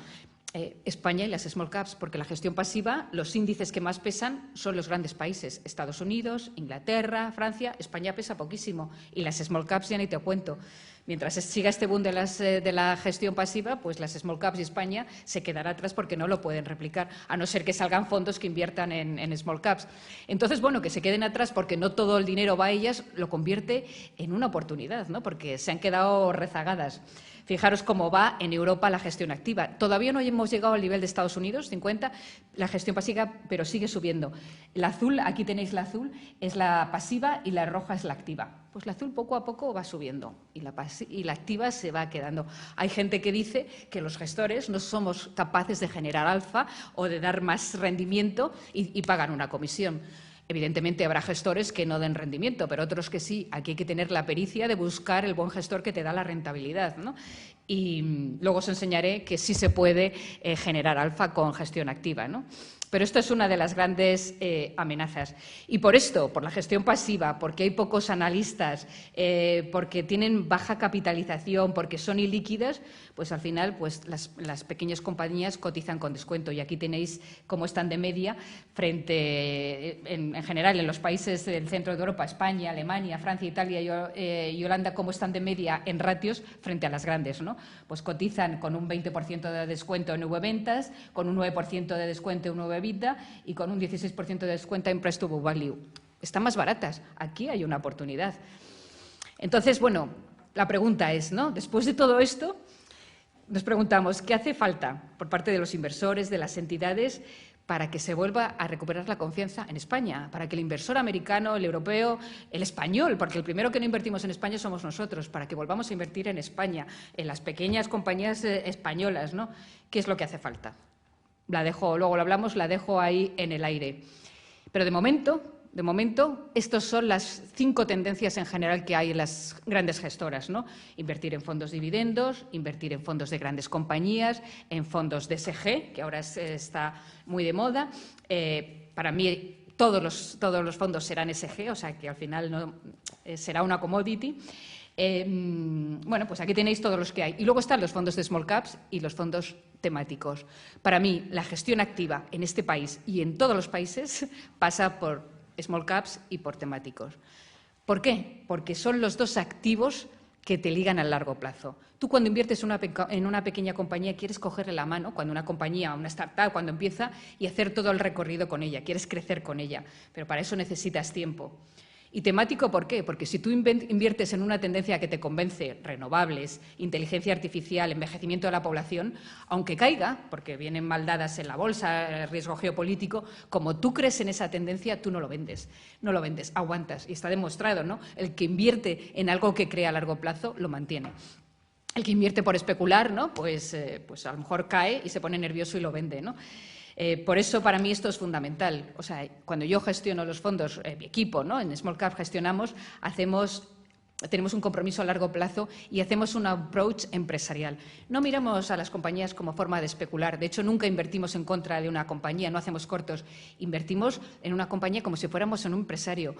España y las small caps, porque la gestión pasiva, los índices que más pesan son los grandes países, Estados Unidos, Inglaterra, Francia. España pesa poquísimo y las small caps ya ni te cuento. Mientras siga este boom de la gestión pasiva, pues las small caps y España se quedará atrás porque no lo pueden replicar, a no ser que salgan fondos que inviertan en small caps. Entonces, bueno, que se queden atrás porque no todo el dinero va a ellas, lo convierte en una oportunidad, ¿no? Porque se han quedado rezagadas. Fijaros cómo va en Europa la gestión activa. Todavía no hemos llegado al nivel de Estados Unidos, 50, la gestión pasiva, pero sigue subiendo. La azul, aquí tenéis la azul, es la pasiva y la roja es la activa. Pues la azul poco a poco va subiendo y la activa se va quedando. Hay gente que dice que los gestores no somos capaces de generar alfa o de dar más rendimiento y pagan una comisión. Evidentemente habrá gestores que no den rendimiento, pero otros que sí. Aquí hay que tener la pericia de buscar el buen gestor que te da la rentabilidad, ¿no? Y luego os enseñaré que sí se puede generar alfa con gestión activa, ¿no? Pero esto es una de las grandes amenazas. Y por esto, por la gestión pasiva, porque hay pocos analistas, porque tienen baja capitalización, porque son ilíquidas, pues al final pues las pequeñas compañías cotizan con descuento. Y aquí tenéis cómo están de media frente, en general, en los países del centro de Europa, España, Alemania, Francia, Italia y Holanda, cómo están de media en ratios frente a las grandes, ¿no? Pues cotizan con un 20% de descuento en V-ventas, con un 9% de descuento en EBITDA y con un 16% de descuento en Price to Book Value. Están más baratas. Aquí hay una oportunidad. Entonces, bueno, la pregunta es, ¿no? Después de todo esto, nos preguntamos, ¿qué hace falta por parte de los inversores, de las entidades, para que se vuelva a recuperar la confianza en España, para que el inversor americano, el europeo, el español, porque el primero que no invertimos en España somos nosotros, para que volvamos a invertir en España, en las pequeñas compañías españolas, ¿no? ¿Qué es lo que hace falta? La dejo, luego lo hablamos, la dejo ahí en el aire. Pero de momento, estas son las 5 tendencias en general que hay en las grandes gestoras, ¿no? Invertir en fondos dividendos, invertir en fondos de grandes compañías, en fondos de SG, que ahora está muy de moda. Para mí, todos los fondos serán SG, o sea que al final no, será una commodity. Bueno, pues aquí tenéis todos los que hay. Y luego están los fondos de small caps y los fondos temáticos. Para mí, la gestión activa en este país y en todos los países pasa por small caps y por temáticos. ¿Por qué? Porque son los dos activos que te ligan a largo plazo. Tú cuando inviertes en una pequeña compañía quieres cogerle la mano, cuando una compañía, una startup, cuando empieza, y hacer todo el recorrido con ella, quieres crecer con ella, pero para eso necesitas tiempo. ¿Y temático por qué? Porque si tú inviertes en una tendencia que te convence, renovables, inteligencia artificial, envejecimiento de la población, aunque caiga, porque vienen mal dadas en la bolsa, riesgo geopolítico, como tú crees en esa tendencia, tú no lo vendes, aguantas. Y está demostrado, ¿no? El que invierte en algo que crea a largo plazo, lo mantiene. El que invierte por especular, ¿no? Pues a lo mejor cae y se pone nervioso y lo vende, ¿no? Por eso, para mí, esto es fundamental. O sea, cuando yo gestiono los fondos, mi equipo, ¿no? En Small Cap gestionamos, tenemos un compromiso a largo plazo y hacemos un approach empresarial. No miramos a las compañías como forma de especular. De hecho, nunca invertimos en contra de una compañía, no hacemos cortos. Invertimos en una compañía como si fuéramos en un empresario.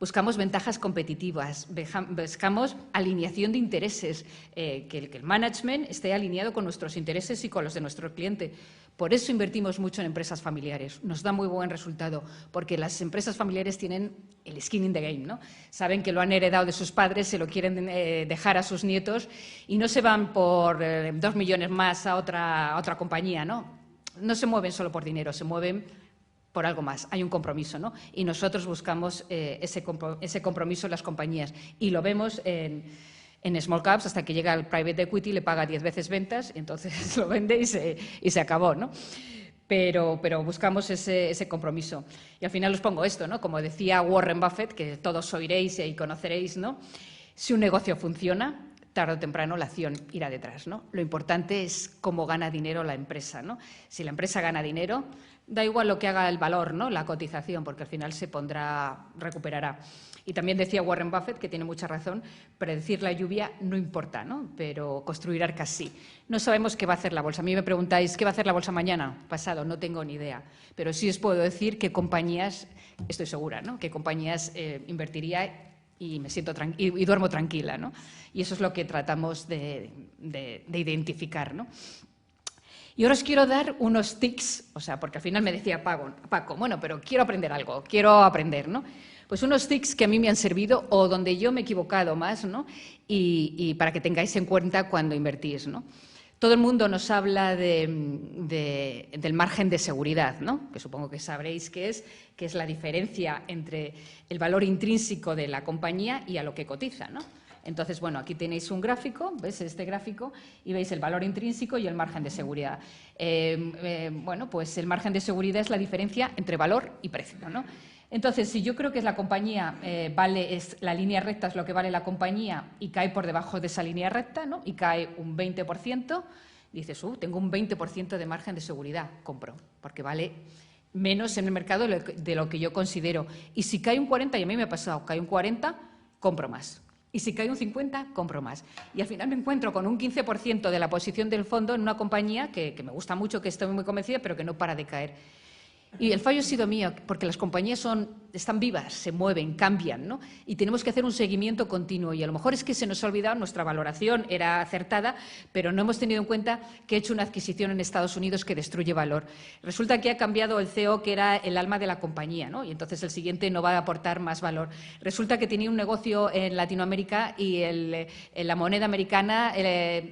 Buscamos ventajas competitivas, buscamos alineación de intereses, que el management esté alineado con nuestros intereses y con los de nuestro cliente. Por eso invertimos mucho en empresas familiares. Nos da muy buen resultado, porque las empresas familiares tienen el skin in the game, ¿no? Saben que lo han heredado de sus padres, se lo quieren dejar a sus nietos y no se van por 2 millones más a otra compañía, ¿no? No se mueven solo por dinero, se mueven por algo más, hay un compromiso, ¿no? Y nosotros buscamos ese compromiso en las compañías y lo vemos en small caps hasta que llega el private equity, le paga 10 veces ventas, y entonces lo vende y se acabó, ¿no? Pero buscamos ese compromiso. Y al final os pongo esto, ¿no? Como decía Warren Buffett, que todos oiréis y conoceréis, ¿no? Si un negocio funciona, tarde o temprano la acción irá detrás, ¿no? Lo importante es cómo gana dinero la empresa, ¿no? Si la empresa gana dinero, da igual lo que haga el valor, ¿no? La cotización, porque al final se recuperará. Y también decía Warren Buffett, que tiene mucha razón, predecir la lluvia no importa, ¿no? Pero construir arcas sí. No sabemos qué va a hacer la bolsa. A mí me preguntáis, ¿qué va a hacer la bolsa mañana? Pasado, no tengo ni idea. Pero sí os puedo decir qué compañías, estoy segura, ¿no? Qué compañías invertiría y me siento y duermo tranquila, ¿no? Y eso es lo que tratamos de identificar, ¿no? Y ahora os quiero dar unos tics, o sea, porque al final me decía Paco, bueno, pero quiero aprender algo, quiero aprender, ¿no? Pues unos tics que a mí me han servido o donde yo me he equivocado más, ¿no? Y para que tengáis en cuenta cuando invertís, ¿no? Todo el mundo nos habla del margen de seguridad, ¿no? Que supongo que sabréis que es la diferencia entre el valor intrínseco de la compañía y a lo que cotiza, ¿no? Entonces, bueno, aquí tenéis un gráfico, ¿ves este gráfico? Y veis el valor intrínseco y el margen de seguridad. Bueno, pues el margen de seguridad es la diferencia entre valor y precio, ¿no? Entonces, si yo creo que la compañía la línea recta es lo que vale la compañía y cae por debajo de esa línea recta, ¿no? Y cae un 20%, dices, tengo un 20% de margen de seguridad, compro, porque vale menos en el mercado de lo que yo considero. Y si cae un 40%, y a mí me ha pasado, cae un 40%, compro más. Y si cae un 50%, compro más. Y al final me encuentro con un 15% de la posición del fondo en una compañía que me gusta mucho, que estoy muy convencida, pero que no para de caer. Y el fallo ha sido mío, porque las compañías están vivas, se mueven, cambian, ¿no? Y tenemos que hacer un seguimiento continuo. Y a lo mejor es que se nos ha olvidado, nuestra valoración era acertada, pero no hemos tenido en cuenta que he hecho una adquisición en Estados Unidos que destruye valor. Resulta que ha cambiado el CEO, que era el alma de la compañía, ¿no? Y entonces el siguiente no va a aportar más valor. Resulta que tenía un negocio en Latinoamérica y la moneda americana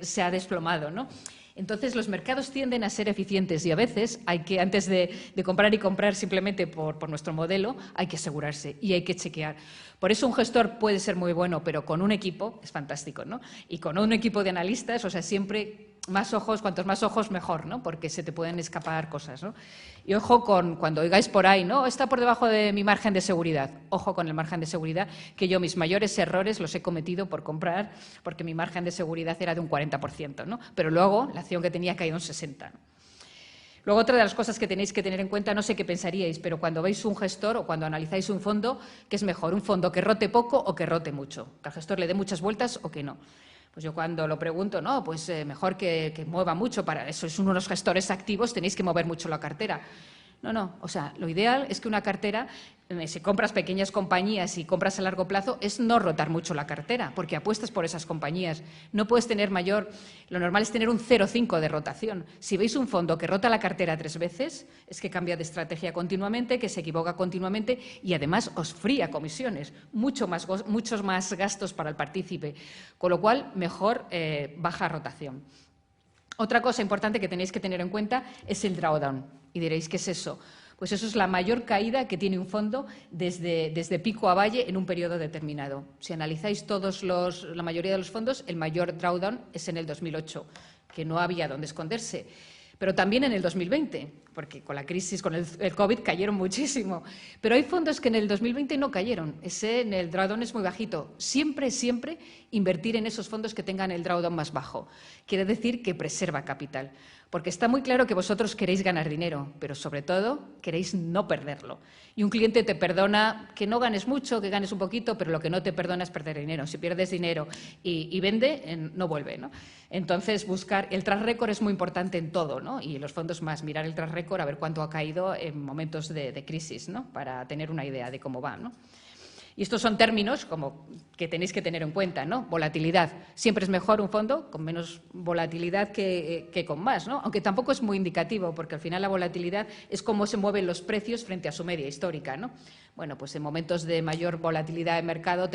se ha desplomado, ¿no? Entonces, los mercados tienden a ser eficientes y a veces hay que, antes de comprar simplemente por nuestro modelo, hay que asegurarse y hay que chequear. Por eso un gestor puede ser muy bueno, pero con un equipo es fantástico, ¿no? Y con un equipo de analistas, o sea, siempre más ojos, cuantos más ojos mejor, ¿no? Porque se te pueden escapar cosas, ¿no? Y ojo cuando oigáis por ahí, ¿no? Está por debajo de mi margen de seguridad. Ojo con el margen de seguridad, que yo mis mayores errores los he cometido por comprar, porque mi margen de seguridad era de un 40%, ¿no? Pero luego la acción que tenía ha caído un 60%, ¿no? Luego, otra de las cosas que tenéis que tener en cuenta, no sé qué pensaríais, pero cuando veis un gestor o cuando analizáis un fondo, ¿qué es mejor? ¿Un fondo que rote poco o que rote mucho? ¿Que al gestor le dé muchas vueltas o que no? Pues yo cuando lo pregunto, no, pues mejor que mueva mucho, para eso es uno de los gestores activos, tenéis que mover mucho la cartera. No. O sea, lo ideal es que una cartera, si compras pequeñas compañías y compras a largo plazo, es no rotar mucho la cartera, porque apuestas por esas compañías. No puedes tener mayor, lo normal es tener un 0,5 de rotación. Si veis un fondo que rota la cartera 3 veces, es que cambia de estrategia continuamente, que se equivoca continuamente y además os fría comisiones, muchos más gastos para el partícipe, con lo cual mejor baja rotación. Otra cosa importante que tenéis que tener en cuenta es el drawdown. Y diréis, ¿qué es eso? Pues eso es la mayor caída que tiene un fondo desde pico a valle en un periodo determinado. Si analizáis la mayoría de los fondos, el mayor drawdown es en el 2008, que no había dónde esconderse. Pero también en el 2020, porque con la crisis, con el COVID, cayeron muchísimo. Pero hay fondos que en el 2020 no cayeron. En el drawdown es muy bajito. Siempre invertir en esos fondos que tengan el drawdown más bajo. Quiere decir que preserva capital. Porque está muy claro que vosotros queréis ganar dinero, pero sobre todo queréis no perderlo. Y un cliente te perdona que no ganes mucho, que ganes un poquito, pero lo que no te perdona es perder dinero. Si pierdes dinero y vende, no vuelve, ¿no? Entonces, buscar el track record es muy importante en todo, ¿no? Y los fondos más, mirar el track record, a ver cuánto ha caído en momentos de crisis, ¿no? Para tener una idea de cómo va, ¿no? Y estos son términos como que tenéis que tener en cuenta, ¿no? Volatilidad. Siempre es mejor un fondo con menos volatilidad que con más, ¿no? Aunque tampoco es muy indicativo, porque al final la volatilidad es cómo se mueven los precios frente a su media histórica, ¿no? Bueno, pues en momentos de mayor volatilidad de mercado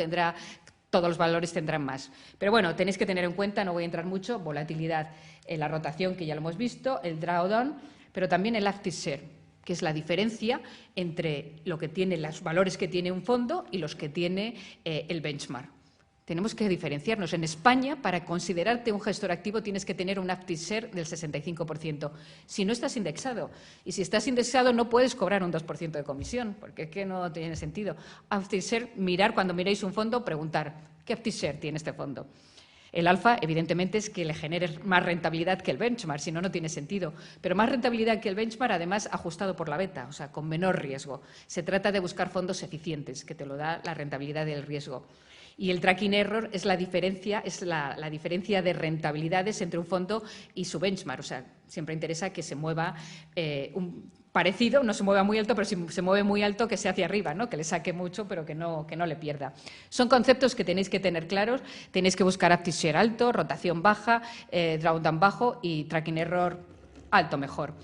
todos los valores tendrán más. Pero bueno, tenéis que tener en cuenta, no voy a entrar mucho, volatilidad en la rotación, que ya lo hemos visto, el drawdown, pero también el active share, que es la diferencia entre los valores que tiene un fondo y los que tiene el benchmark. Tenemos que diferenciarnos. En España, para considerarte un gestor activo, tienes que tener un active share del 65%. Si no estás indexado. Y si estás indexado, no puedes cobrar un 2% de comisión, porque es que no tiene sentido. Active share, cuando miréis un fondo, preguntar, ¿qué active share tiene este fondo? El alfa, evidentemente, es que le genere más rentabilidad que el benchmark, si no, no tiene sentido. Pero más rentabilidad que el benchmark, además, ajustado por la beta, o sea, con menor riesgo. Se trata de buscar fondos eficientes, que te lo da la rentabilidad del riesgo. Y el tracking error es la diferencia de rentabilidades entre un fondo y su benchmark. O sea, siempre interesa que se mueva parecido, no se mueva muy alto, pero si se mueve muy alto, que sea hacia arriba, ¿no? Que le saque mucho, pero que no le pierda. Son conceptos que tenéis que tener claros. Tenéis que buscar active share alto, rotación baja, drawdown bajo y tracking error alto mejor.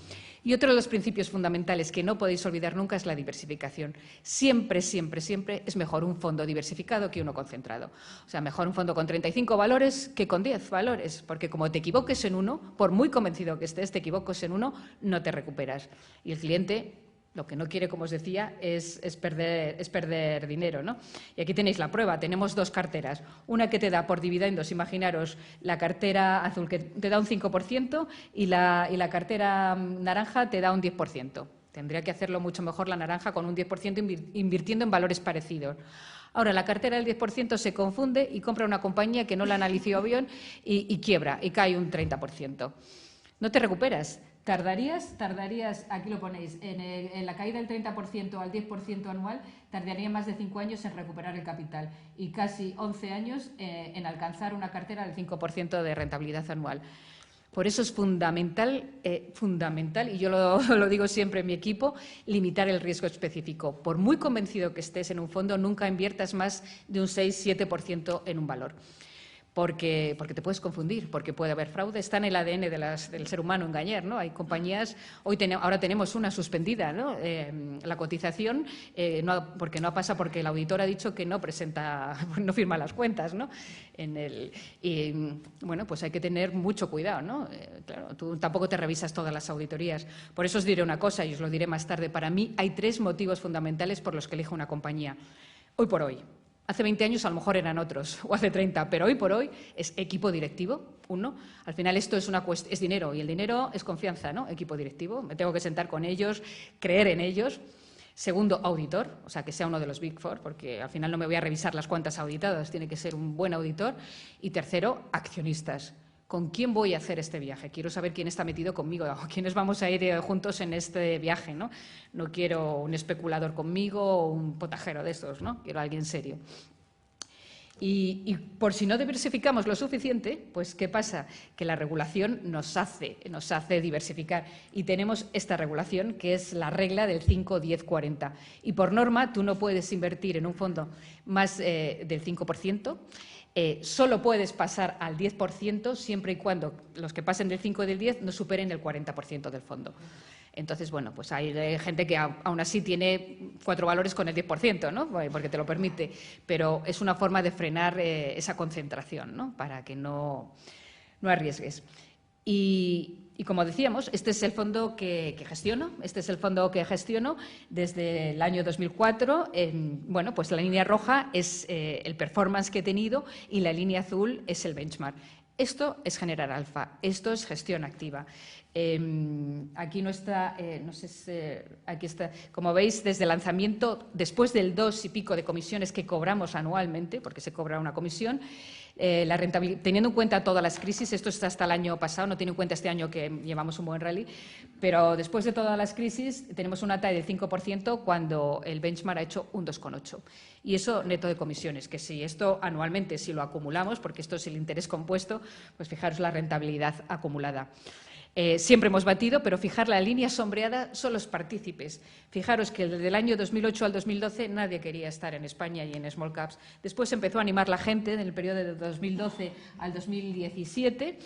Y otro de los principios fundamentales que no podéis olvidar nunca es la diversificación. Siempre es mejor un fondo diversificado que uno concentrado. O sea, mejor un fondo con 35 valores que con 10 valores, porque como te equivoques en uno, por muy convencido que estés, te equivoques en uno, no te recuperas. Y el cliente lo que no quiere, como os decía, es perder dinero, ¿no? Y aquí tenéis la prueba. Tenemos dos carteras. Una que te da por dividendos, imaginaros, la cartera azul que te da un 5% y la cartera naranja te da un 10%. Tendría que hacerlo mucho mejor la naranja con un 10% invirtiendo en valores parecidos. Ahora, la cartera del 10% se confunde y compra una compañía que no la analizó bien y quiebra y cae un 30%. No te recuperas. Tardarías, aquí lo ponéis, en la caída del 30% al 10% anual, tardaría más de 5 años en recuperar el capital y casi 11 años en alcanzar una cartera del 5% de rentabilidad anual. Por eso es fundamental, y yo lo digo siempre en mi equipo, limitar el riesgo específico. Por muy convencido que estés en un fondo, nunca inviertas más de un 6-7% en un valor. Porque te puedes confundir, porque puede haber fraude. Está en el ADN del ser humano engañar, ¿no? Hay compañías, ahora tenemos una suspendida, ¿no? La cotización, porque no pasa porque el auditor ha dicho que no firma las cuentas, ¿no? Bueno, pues hay que tener mucho cuidado, ¿no? Claro, tú tampoco te revisas todas las auditorías. Por eso os diré una cosa, y os lo diré más tarde. Para mí hay 3 motivos fundamentales por los que elijo una compañía. Hoy por hoy. Hace 20 años a lo mejor eran otros, o hace 30, pero hoy por hoy es equipo directivo, uno. Al final esto es dinero, y el dinero es confianza, ¿no? Equipo directivo, me tengo que sentar con ellos, creer en ellos. Segundo, auditor, o sea, que sea uno de los Big Four, porque al final no me voy a revisar las cuentas auditadas, tiene que ser un buen auditor. Y tercero, accionistas. ¿Con quién voy a hacer este viaje? Quiero saber quién está metido conmigo, quiénes vamos a ir juntos en este viaje, ¿no? No quiero un especulador conmigo o un potajero de estos, ¿no? Quiero a alguien serio. Y por si no diversificamos lo suficiente, pues ¿qué pasa? Que la regulación nos hace diversificar. Y tenemos esta regulación, que es la regla del 5-10-40. Y por norma, tú no puedes invertir en un fondo más del 5%. Solo puedes pasar al 10% siempre y cuando los que pasen del 5 y del 10 no superen el 40% del fondo. Entonces, bueno, pues hay gente que aún así tiene 4 valores con el 10%, ¿no? Porque te lo permite, pero es una forma de frenar esa concentración, ¿no? Para que no arriesgues. Y como decíamos, este es el fondo que gestiono. Este es el fondo que gestiono desde el año 2004. Bueno, pues la línea roja es el performance que he tenido y la línea azul es el benchmark. Esto es generar alfa, esto es gestión activa. Aquí no está, no sé si, aquí está, como veis, desde el lanzamiento, después del 2 y pico de comisiones que cobramos anualmente, porque se cobra una comisión, la rentabilidad, teniendo en cuenta todas las crisis, esto está hasta el año pasado, no tiene en cuenta este año que llevamos un buen rally, pero después de todas las crisis tenemos una TAE del 5% cuando el benchmark ha hecho un 2,8%. Y eso neto de comisiones, que si esto anualmente, si lo acumulamos, porque esto es el interés compuesto, pues fijaros la rentabilidad acumulada. Siempre hemos batido, pero fijar la línea sombreada son los partícipes. Fijaros que desde el año 2008 al 2012 nadie quería estar en España y en Small Caps. Después empezó a animar la gente en el periodo de 2012 al 2017.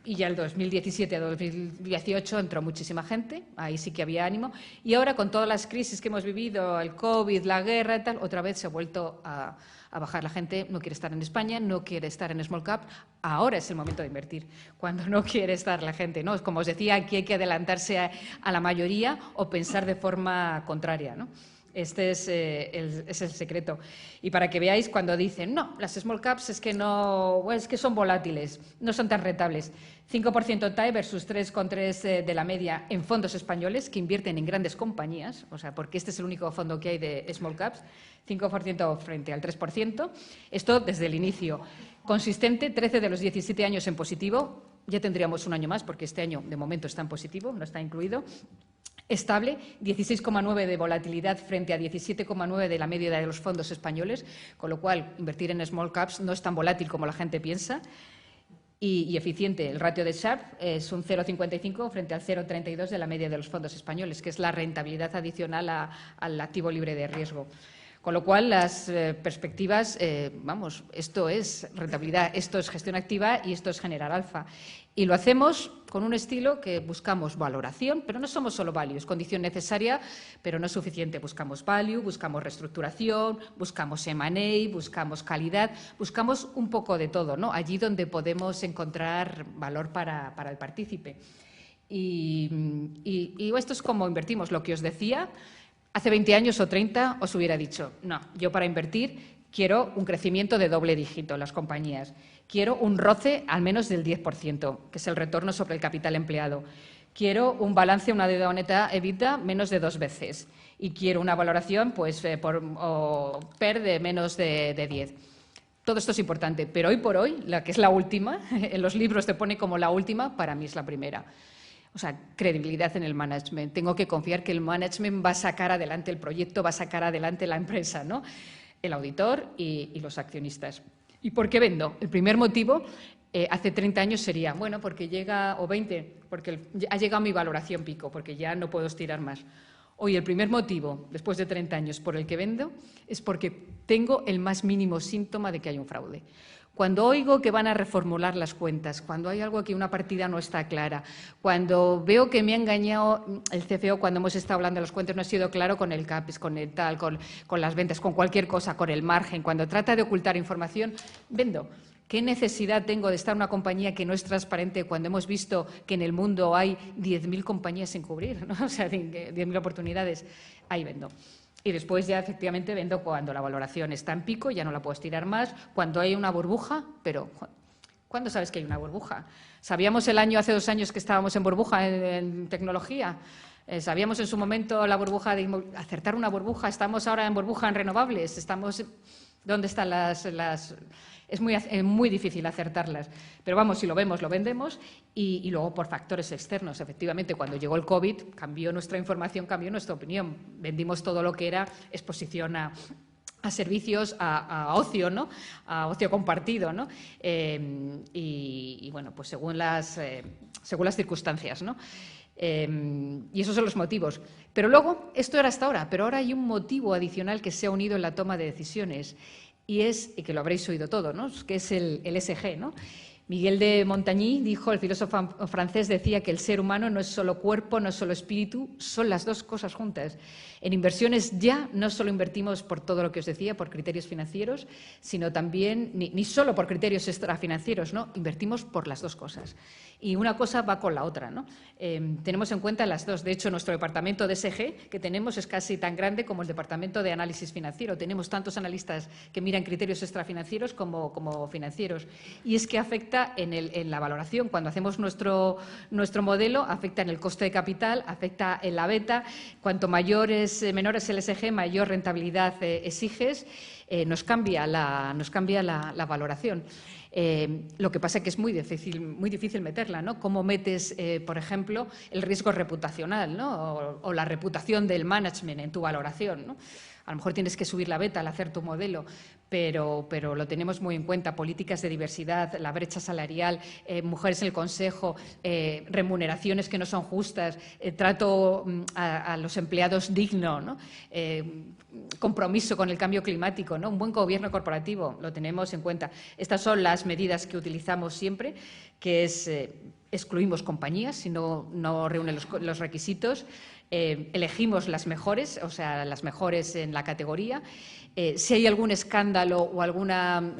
Y ya el 2017 a 2018 entró muchísima gente, ahí sí que había ánimo. Y ahora, con todas las crisis que hemos vivido, el COVID, la guerra y tal, otra vez se ha vuelto a bajar. La gente no quiere estar en España, no quiere estar en Small Cap. Ahora es el momento de invertir, cuando no quiere estar la gente, ¿no? Como os decía, aquí hay que adelantarse a la mayoría o pensar de forma contraria, ¿no? Este es el secreto. Y para que veáis, cuando dicen, no, las small caps es que son volátiles, no son tan rentables. 5% TAE versus 3,3% de la media en fondos españoles que invierten en grandes compañías, o sea, porque este es el único fondo que hay de small caps, 5% frente al 3%. Esto desde el inicio. Consistente, 13 de los 17 años en positivo. Ya tendríamos un año más, porque este año de momento está en positivo, no está incluido. Estable, 16,9 de volatilidad frente a 17,9 de la media de los fondos españoles, con lo cual invertir en small caps no es tan volátil como la gente piensa. Y eficiente, el ratio de Sharpe es un 0,55 frente al 0,32 de la media de los fondos españoles, que es la rentabilidad adicional al activo libre de riesgo. Con lo cual, las perspectivas, esto es rentabilidad, esto es gestión activa y esto es generar alfa. Y lo hacemos con un estilo que buscamos valoración, pero no somos solo value, es condición necesaria, pero no es suficiente. Buscamos value, buscamos reestructuración, buscamos M&A, buscamos calidad, buscamos un poco de todo, ¿no? Allí donde podemos encontrar valor para el partícipe. Y esto es como invertimos, lo que os decía. Hace 20 años o 30 os hubiera dicho, no, yo para invertir quiero un crecimiento de doble dígito en las compañías. Quiero un ROCE al menos del 10%, que es el retorno sobre el capital empleado. Quiero un balance, una deuda neta EBITDA menos de 2 veces. Y quiero una valoración pues, PER de menos de 10. Todo esto es importante, pero hoy por hoy, la que es la última, en los libros te pone como la última, para mí es la primera. O sea, credibilidad en el management. Tengo que confiar que el management va a sacar adelante el proyecto, va a sacar adelante la empresa, ¿no? El auditor y los accionistas. ¿Y por qué vendo? El primer motivo, hace 30 años sería, bueno, porque llega, o 20, porque ha llegado mi valoración pico, porque ya no puedo estirar más. Hoy el primer motivo, después de 30 años, por el que vendo, es porque tengo el más mínimo síntoma de que hay un fraude. Cuando oigo que van a reformular las cuentas, cuando hay algo que una partida no está clara, cuando veo que me ha engañado el CFO cuando hemos estado hablando de los cuentas, no ha sido claro con el CAPEX, con el tal, con las ventas, con cualquier cosa, con el margen, cuando trata de ocultar información, vendo. ¿Qué necesidad tengo de estar en una compañía que no es transparente cuando hemos visto que en el mundo hay 10.000 compañías sin cubrir, ¿no? O sea, 10.000 oportunidades? Ahí vendo. Y después ya efectivamente vendo cuando la valoración está en pico, ya no la puedo estirar más, cuando hay una burbuja, pero ¿cuándo sabes que hay una burbuja? ¿Sabíamos hace 2 años que estábamos en burbuja en tecnología? ¿Sabíamos en su momento la burbuja de acertar una burbuja? ¿Estamos ahora en burbuja en renovables? ¿Dónde están las es muy difícil acertarlas. Pero vamos, si lo vemos, lo vendemos. Y luego por factores externos. Efectivamente, cuando llegó el COVID, cambió nuestra información, cambió nuestra opinión. Vendimos todo lo que era exposición a servicios, a ocio, ¿no? A ocio compartido, ¿no? Y bueno, pues según las circunstancias, ¿no? Y esos son los motivos. Pero luego, esto era hasta ahora, pero ahora hay un motivo adicional que se ha unido en la toma de decisiones y que lo habréis oído todo, ¿no? Que es el ESG, ¿no? Miguel de Montagny dijo, el filósofo francés decía que el ser humano no es solo cuerpo, no es solo espíritu, son las dos cosas juntas. En inversiones ya no solo invertimos por todo lo que os decía, por criterios financieros, sino también, ni solo por criterios extrafinancieros, ¿no? Invertimos por las dos cosas. Y una cosa va con la otra, ¿no? Tenemos en cuenta las dos. De hecho, nuestro departamento de ESG que tenemos es casi tan grande como el departamento de análisis financiero. Tenemos tantos analistas que miran criterios extrafinancieros como financieros. Y es que afecta en la valoración. Cuando hacemos nuestro modelo, afecta en el coste de capital, afecta en la beta. Cuanto menor es el ESG, mayor rentabilidad exiges. Nos cambia la valoración. Lo que pasa es que es muy difícil meterla, ¿no? ¿Cómo metes, por ejemplo, el riesgo reputacional, ¿no? o la reputación del management en tu valoración, ¿no? A lo mejor tienes que subir la beta al hacer tu modelo, pero lo tenemos muy en cuenta. Políticas de diversidad, la brecha salarial, mujeres en el consejo, remuneraciones que no son justas, trato a los empleados digno, ¿no? Compromiso con el cambio climático, ¿no? Un buen gobierno corporativo, lo tenemos en cuenta. Estas son las medidas que utilizamos siempre, que es excluimos compañías si no reúnen los requisitos. Elegimos las mejores, o sea, las mejores en la categoría. Si hay algún escándalo o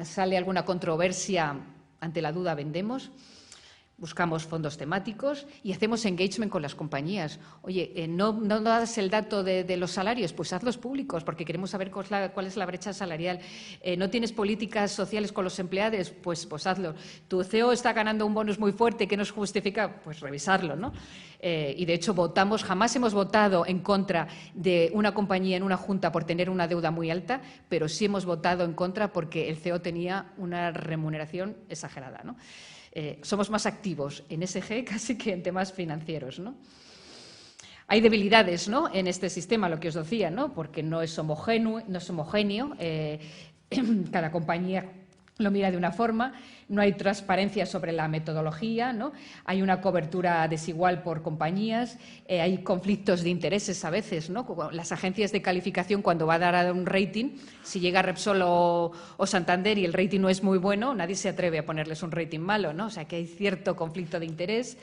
sale alguna controversia, ante la duda vendemos. Buscamos fondos temáticos y hacemos engagement con las compañías. Oye, ¿no das el dato de los salarios? Pues hazlos públicos, porque queremos saber cuál es la brecha salarial. ¿No tienes políticas sociales con los empleados? Pues hazlo. ¿Tu CEO está ganando un bonus muy fuerte que nos justifica? Pues revisarlo, ¿no? Y de hecho jamás hemos votado en contra de una compañía en una junta por tener una deuda muy alta, pero sí hemos votado en contra porque el CEO tenía una remuneración exagerada, ¿no? Somos más activos en ESG casi que en temas financieros, ¿no? Hay debilidades, ¿no?, en este sistema, lo que os decía, ¿no?, porque no es homogéneo, cada compañía lo mira de una forma, no hay transparencia sobre la metodología, ¿no? Hay una cobertura desigual por compañías, hay conflictos de intereses a veces, ¿no? Las agencias de calificación, cuando va a dar un rating, si llega Repsol o Santander y el rating no es muy bueno, nadie se atreve a ponerles un rating malo, ¿no? O sea, que hay cierto conflicto de interés.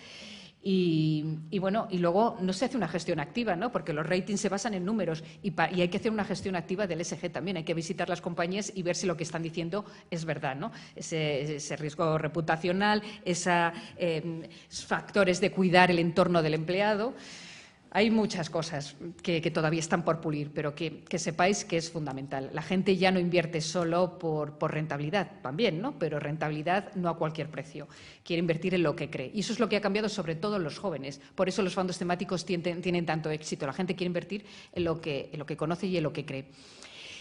Y bueno, y luego no se hace una gestión activa, ¿no? Porque los ratings se basan en números y hay que hacer una gestión activa del ESG también. Hay que visitar las compañías y ver si lo que están diciendo es verdad, ¿no? Ese riesgo reputacional, esos factores de cuidar el entorno del empleado. Hay muchas cosas que todavía están por pulir, pero que sepáis que es fundamental. La gente ya no invierte solo por rentabilidad, también, ¿no? Pero rentabilidad no a cualquier precio. Quiere invertir en lo que cree. Y eso es lo que ha cambiado sobre todo en los jóvenes. Por eso los fondos temáticos tienen tanto éxito. La gente quiere invertir en lo que conoce y en lo que cree.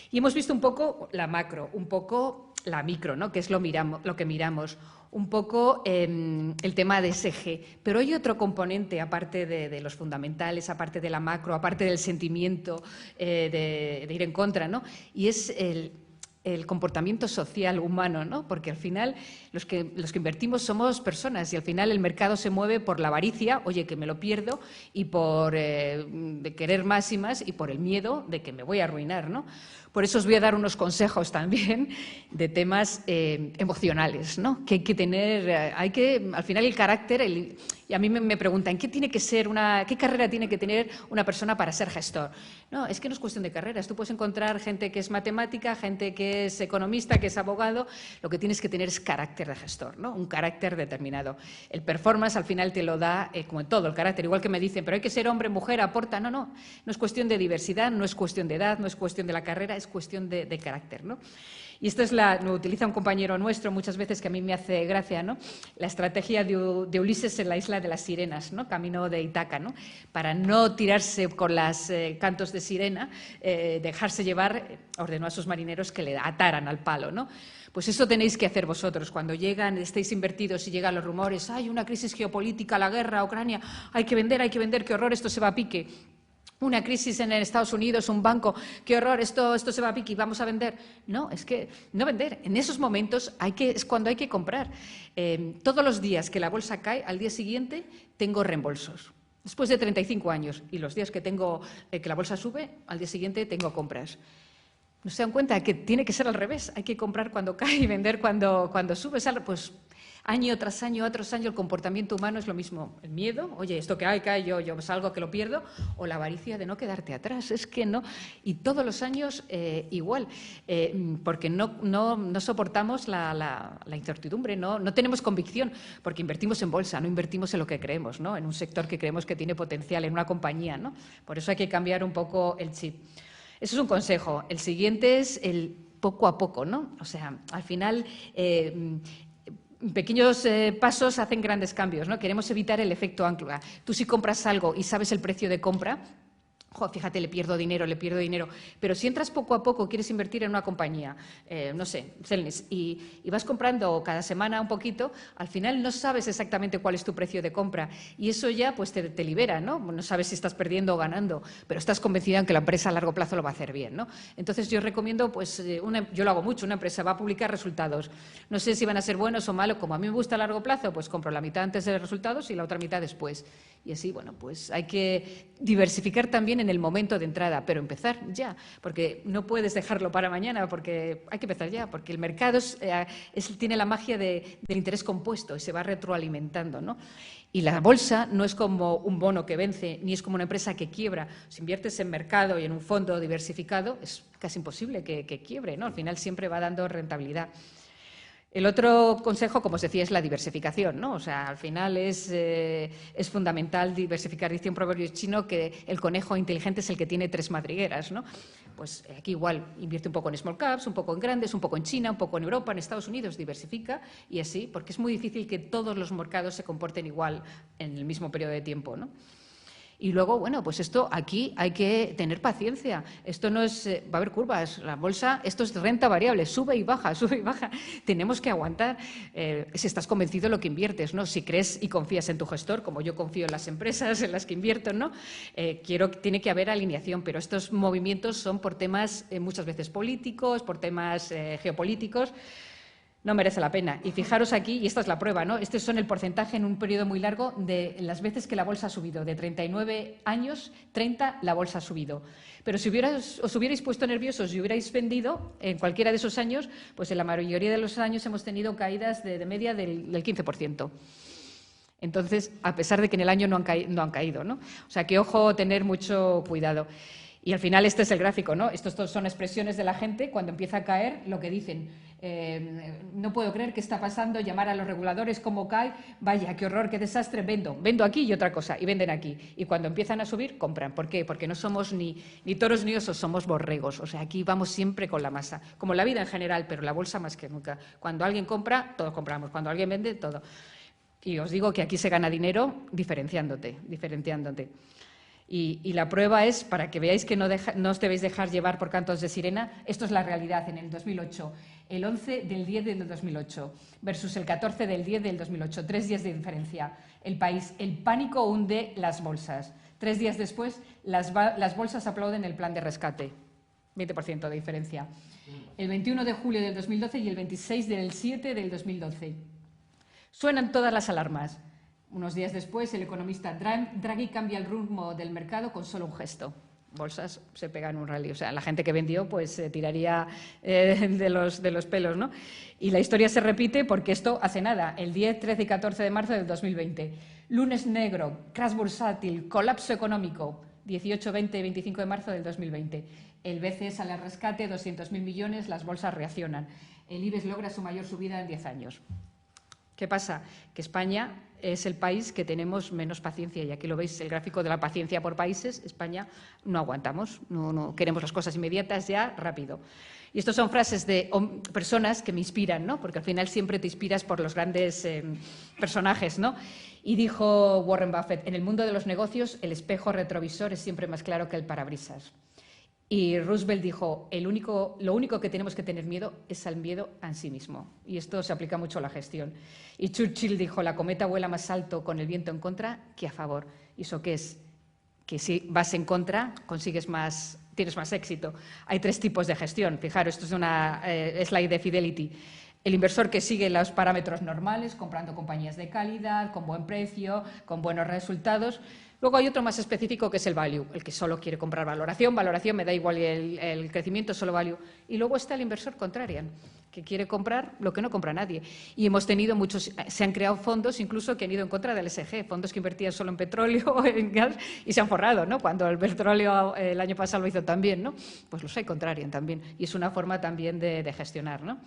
Y hemos visto un poco la macro, un poco la micro, ¿no?, que es lo que miramos, un poco el tema de ESG. Pero hay otro componente, aparte de los fundamentales, aparte de la macro, aparte del sentimiento de ir en contra, ¿no?, y es el comportamiento social humano, ¿no? Porque al final los que invertimos somos personas y al final el mercado se mueve por la avaricia, oye, que me lo pierdo, y por de querer más y más, y por el miedo de que me voy a arruinar, ¿no? Por eso os voy a dar unos consejos también de temas emocionales, ¿no? Que hay que tener, al final el carácter, y a mí me preguntan, ¿qué carrera tiene que tener una persona para ser gestor? No, es que no es cuestión de carreras. Tú puedes encontrar gente que es matemática, gente que es economista, que es abogado. Lo que tienes que tener es carácter de gestor, ¿no? Un carácter determinado. El performance al final te lo da, como en todo, el carácter. Igual que me dicen, pero hay que ser hombre, mujer, aporta. No es cuestión de diversidad, no es cuestión de edad, no es cuestión de la carrera, es cuestión de carácter, ¿no? Y esto lo utiliza un compañero nuestro muchas veces, que a mí me hace gracia, ¿no? La estrategia de Ulises en la isla de las sirenas, ¿no? Camino de Ítaca, ¿no? Para no tirarse con los cantos de sirena, dejarse llevar, ordenó a sus marineros que le ataran al palo, ¿no? Pues eso tenéis que hacer vosotros. Cuando estéis invertidos y llegan los rumores, hay una crisis geopolítica, la guerra, Ucrania, hay que vender, qué horror, esto se va a pique. una crisis en Estados Unidos, un banco, qué horror, esto se va a pique y vamos a vender. No, es que no vender. En esos momentos es cuando hay que comprar. Todos los días que la bolsa cae, al día siguiente tengo reembolsos. Después de 35 años y los días que que la bolsa sube, al día siguiente tengo compras. ¿No se dan cuenta que tiene que ser al revés? Hay que comprar cuando cae y vender cuando sube. Pues año tras año, otros años, el comportamiento humano es lo mismo. El miedo, oye, esto que cae, yo salgo que lo pierdo, o la avaricia de no quedarte atrás. Es que no. Y todos los años igual, porque no soportamos la incertidumbre, no tenemos convicción, porque invertimos en bolsa, no invertimos en lo que creemos, ¿no? En un sector que creemos que tiene potencial, en una compañía, ¿no? Por eso hay que cambiar un poco el chip. Eso es un consejo. El siguiente es el poco a poco, ¿no? O sea, al final pequeños pasos hacen grandes cambios, ¿no? Queremos evitar el efecto ancla. Tú si compras algo y sabes el precio de compra, fíjate, le pierdo dinero, pero si entras poco a poco, quieres invertir en una compañía, no sé, Celnes, y vas comprando cada semana un poquito, al final no sabes exactamente cuál es tu precio de compra y eso ya pues te libera, ¿no? No sabes si estás perdiendo o ganando, pero estás convencida en que la empresa a largo plazo lo va a hacer bien, ¿no? Entonces yo recomiendo, pues, yo lo hago mucho, una empresa va a publicar resultados, no sé si van a ser buenos o malos, como a mí me gusta a largo plazo, pues compro la mitad antes de los resultados y la otra mitad después. Y así, bueno, pues hay que diversificar también en el momento de entrada, pero empezar ya, porque no puedes dejarlo para mañana, porque hay que empezar ya, porque el mercado tiene la magia del interés compuesto y se va retroalimentando, ¿no? Y la bolsa no es como un bono que vence, ni es como una empresa que quiebra. Si inviertes en mercado y en un fondo diversificado, es casi imposible que quiebre, ¿no? Al final siempre va dando rentabilidad. El otro consejo, como os decía, es la diversificación, ¿no? O sea, al final es fundamental diversificar. Dice un proverbio chino que el conejo inteligente es el que tiene 3 madrigueras, ¿no? Pues aquí igual invierte un poco en small caps, un poco en grandes, un poco en China, un poco en Europa, en Estados Unidos, diversifica y así, porque es muy difícil que todos los mercados se comporten igual en el mismo periodo de tiempo, ¿no? Y luego, bueno, pues esto aquí hay que tener paciencia. Esto no es, va a haber curvas, la bolsa, esto es renta variable, sube y baja, sube y baja. Tenemos que aguantar si estás convencido de lo que inviertes, ¿no? Si crees y confías en tu gestor, como yo confío en las empresas en las que invierto, ¿no? Tiene que haber alineación, pero estos movimientos son por temas muchas veces políticos, por temas geopolíticos. No merece la pena. Y fijaros aquí, y esta es la prueba, ¿no? Estos son el porcentaje en un periodo muy largo de las veces que la bolsa ha subido. De 39 años, 30 la bolsa ha subido. Pero si os hubierais puesto nerviosos y hubierais vendido en cualquiera de esos años, pues en la mayoría de los años hemos tenido caídas de media del 15%. Entonces, a pesar de que en el año no han caído, ¿no? O sea, que ojo, tener mucho cuidado. Y al final este es el gráfico, ¿no? Estos son expresiones de la gente cuando empieza a caer, lo que dicen. No puedo creer qué está pasando, llamar a los reguladores, cómo cae, vaya, qué horror, qué desastre, vendo aquí y otra cosa, y venden aquí. Y cuando empiezan a subir, compran. ¿Por qué? Porque no somos ni toros ni osos, somos borregos. O sea, aquí vamos siempre con la masa, como la vida en general, pero la bolsa más que nunca. Cuando alguien compra, todos compramos. Cuando alguien vende, todo. Y os digo que aquí se gana dinero diferenciándote. Y la prueba es, para que veáis que no os debéis dejar llevar por cantos de sirena, esto es la realidad en el 2008. El 11 del 10 del 2008 versus el 14 del 10 del 2008. 3 días de diferencia. El pánico hunde las bolsas. 3 días después, las bolsas aplauden el plan de rescate. 20% de diferencia. El 21 de julio del 2012 y el 26 del 7 del 2012. Suenan todas las alarmas. Unos días después, el economista Draghi cambia el rumbo del mercado con solo un gesto. Bolsas se pegan un rally. O sea, la gente que vendió pues se tiraría de los pelos, ¿no? Y la historia se repite porque esto hace nada, el 10, 13 y 14 de marzo del 2020. Lunes negro, crash bursátil, colapso económico, 18, 20 y 25 de marzo del 2020. El BCE sale al rescate, 200.000 millones, las bolsas reaccionan. El IBEX logra su mayor subida en 10 años. ¿Qué pasa? Que España es el país que tenemos menos paciencia, y aquí lo veis, el gráfico de la paciencia por países. España no aguantamos, no queremos las cosas inmediatas ya, rápido. Y estas son frases de personas que me inspiran, ¿no? Porque al final siempre te inspiras por los grandes personajes, ¿no? Y dijo Warren Buffett, en el mundo de los negocios el espejo retrovisor es siempre más claro que el parabrisas. Y Roosevelt dijo, lo único que tenemos que tener miedo es al miedo a sí mismo. Y esto se aplica mucho a la gestión. Y Churchill dijo, la cometa vuela más alto con el viento en contra que a favor. ¿Y eso qué es? que si vas en contra consigues más, tienes más éxito. Hay 3 tipos de gestión. Fijaros, esto es una slide de Fidelity. El inversor que sigue los parámetros normales, comprando compañías de calidad, con buen precio, con buenos resultados. Luego hay otro más específico que es el value, el que solo quiere comprar valoración, me da igual el crecimiento, solo value. Y luego está el inversor contrarian, que quiere comprar lo que no compra nadie. Y hemos tenido muchos, se han creado fondos incluso que han ido en contra del ESG, fondos que invertían solo en petróleo o en gas y se han forrado, ¿no? Cuando el petróleo el año pasado lo hizo también, ¿no? Pues los hay contrarian también. Y es una forma también de gestionar, ¿no?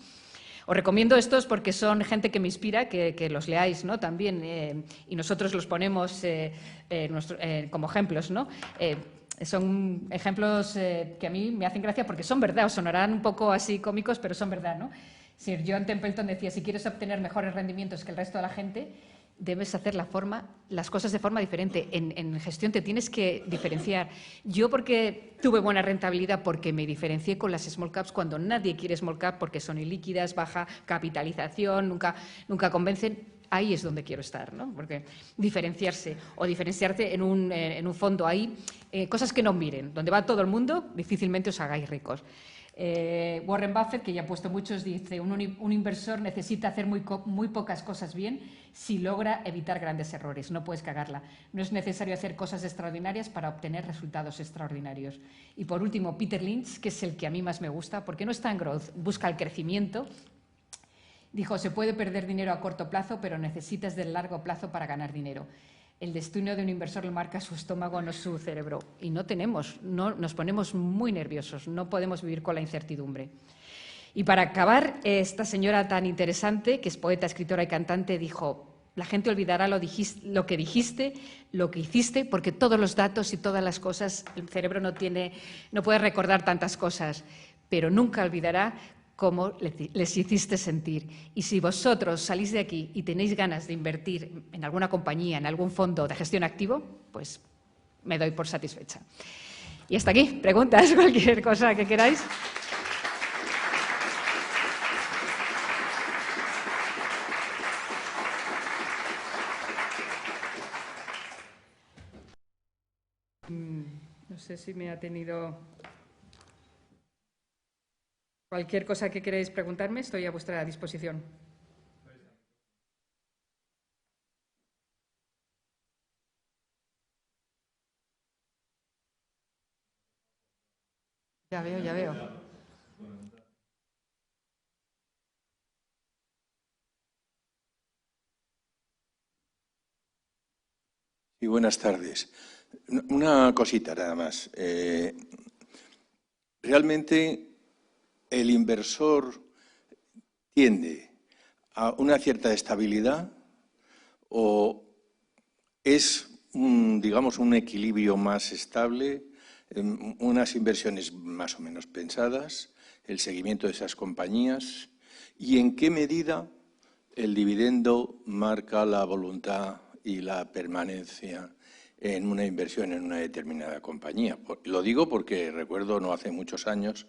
Os recomiendo estos porque son gente que me inspira, que los leáis, ¿no? También, y nosotros los ponemos como ejemplos, ¿no? Son ejemplos que a mí me hacen gracia porque son verdad, os sonarán un poco así cómicos, pero son verdad, ¿no? Sir John Templeton decía, si quieres obtener mejores rendimientos que el resto de la gente, debes hacer las cosas de forma diferente. En gestión te tienes que diferenciar. Yo porque tuve buena rentabilidad porque me diferencié con las small caps cuando nadie quiere small cap porque son ilíquidas, baja capitalización, nunca convencen. Ahí es donde quiero estar, ¿no? Porque diferenciarse o diferenciarte en un fondo ahí, cosas que no miren. Donde va todo el mundo, difícilmente os hagáis ricos. Warren Buffett, que ya ha puesto muchos, dice un inversor necesita hacer muy pocas cosas bien si logra evitar grandes errores, no puedes cagarla. No es necesario hacer cosas extraordinarias para obtener resultados extraordinarios. Y por último, Peter Lynch, que es el que a mí más me gusta, porque no está en growth, busca el crecimiento. Dijo, se puede perder dinero a corto plazo, pero necesitas del largo plazo para ganar dinero. El destino de un inversor lo marca su estómago, no su cerebro. Y nos ponemos muy nerviosos, no podemos vivir con la incertidumbre. Y para acabar, esta señora tan interesante, que es poeta, escritora y cantante, dijo, la gente olvidará lo que dijiste, lo que hiciste, porque todos los datos y todas las cosas, el cerebro no puede recordar tantas cosas, pero nunca olvidará cómo les hiciste sentir. Y si vosotros salís de aquí y tenéis ganas de invertir en alguna compañía, en algún fondo de gestión activo, pues me doy por satisfecha. Y hasta aquí, preguntas, cualquier cosa que queráis. No sé si me ha tenido... Cualquier cosa que queráis preguntarme, estoy a vuestra disposición. Ya veo. Y buenas tardes. Una cosita nada más. Realmente el inversor tiende a una cierta estabilidad o es digamos un equilibrio más estable, unas inversiones más o menos pensadas, el seguimiento de esas compañías y en qué medida el dividendo marca la voluntad y la permanencia en una inversión en una determinada compañía. Lo digo porque recuerdo no hace muchos años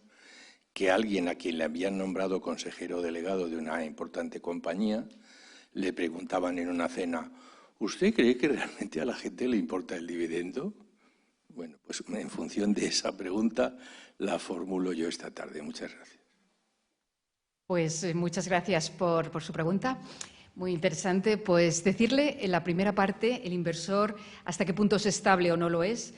que alguien a quien le habían nombrado consejero delegado de una importante compañía le preguntaban en una cena, ¿usted cree que realmente a la gente le importa el dividendo? Bueno, pues en función de esa pregunta la formulo yo esta tarde. Muchas gracias. Pues muchas gracias por su pregunta. Muy interesante. Pues decirle en la primera parte, el inversor, hasta qué punto es estable o no lo es.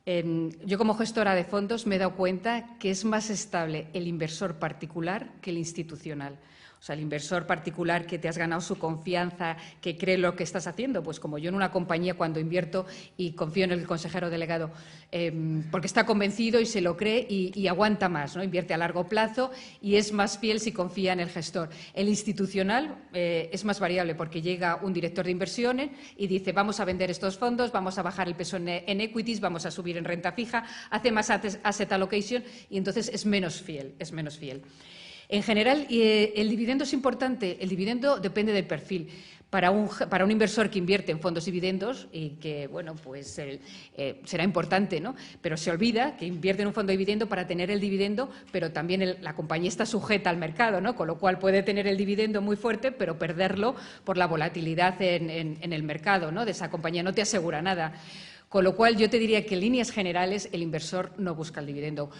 Yo como gestora de fondos me he dado cuenta que es más estable el inversor particular que el institucional. O sea, el inversor particular que te has ganado su confianza, que cree lo que estás haciendo, pues como yo en una compañía cuando invierto y confío en el consejero delegado, porque está convencido y se lo cree y aguanta más, ¿no? Invierte a largo plazo y es más fiel si confía en el gestor. El institucional es más variable porque llega un director de inversiones y dice vamos a vender estos fondos, vamos a bajar el peso en equities, vamos a subir en renta fija, hace más asset allocation y entonces es menos fiel. En general, el dividendo es importante. El dividendo depende del perfil. Para un inversor que invierte en fondos dividendos, y que, bueno, pues será importante, ¿no? Pero se olvida que invierte en un fondo de dividendo para tener el dividendo, pero también la compañía está sujeta al mercado, ¿no? Con lo cual puede tener el dividendo muy fuerte, pero perderlo por la volatilidad en el mercado, ¿no? De esa compañía. No te asegura nada. Con lo cual, yo te diría que en líneas generales el inversor no busca el dividendo.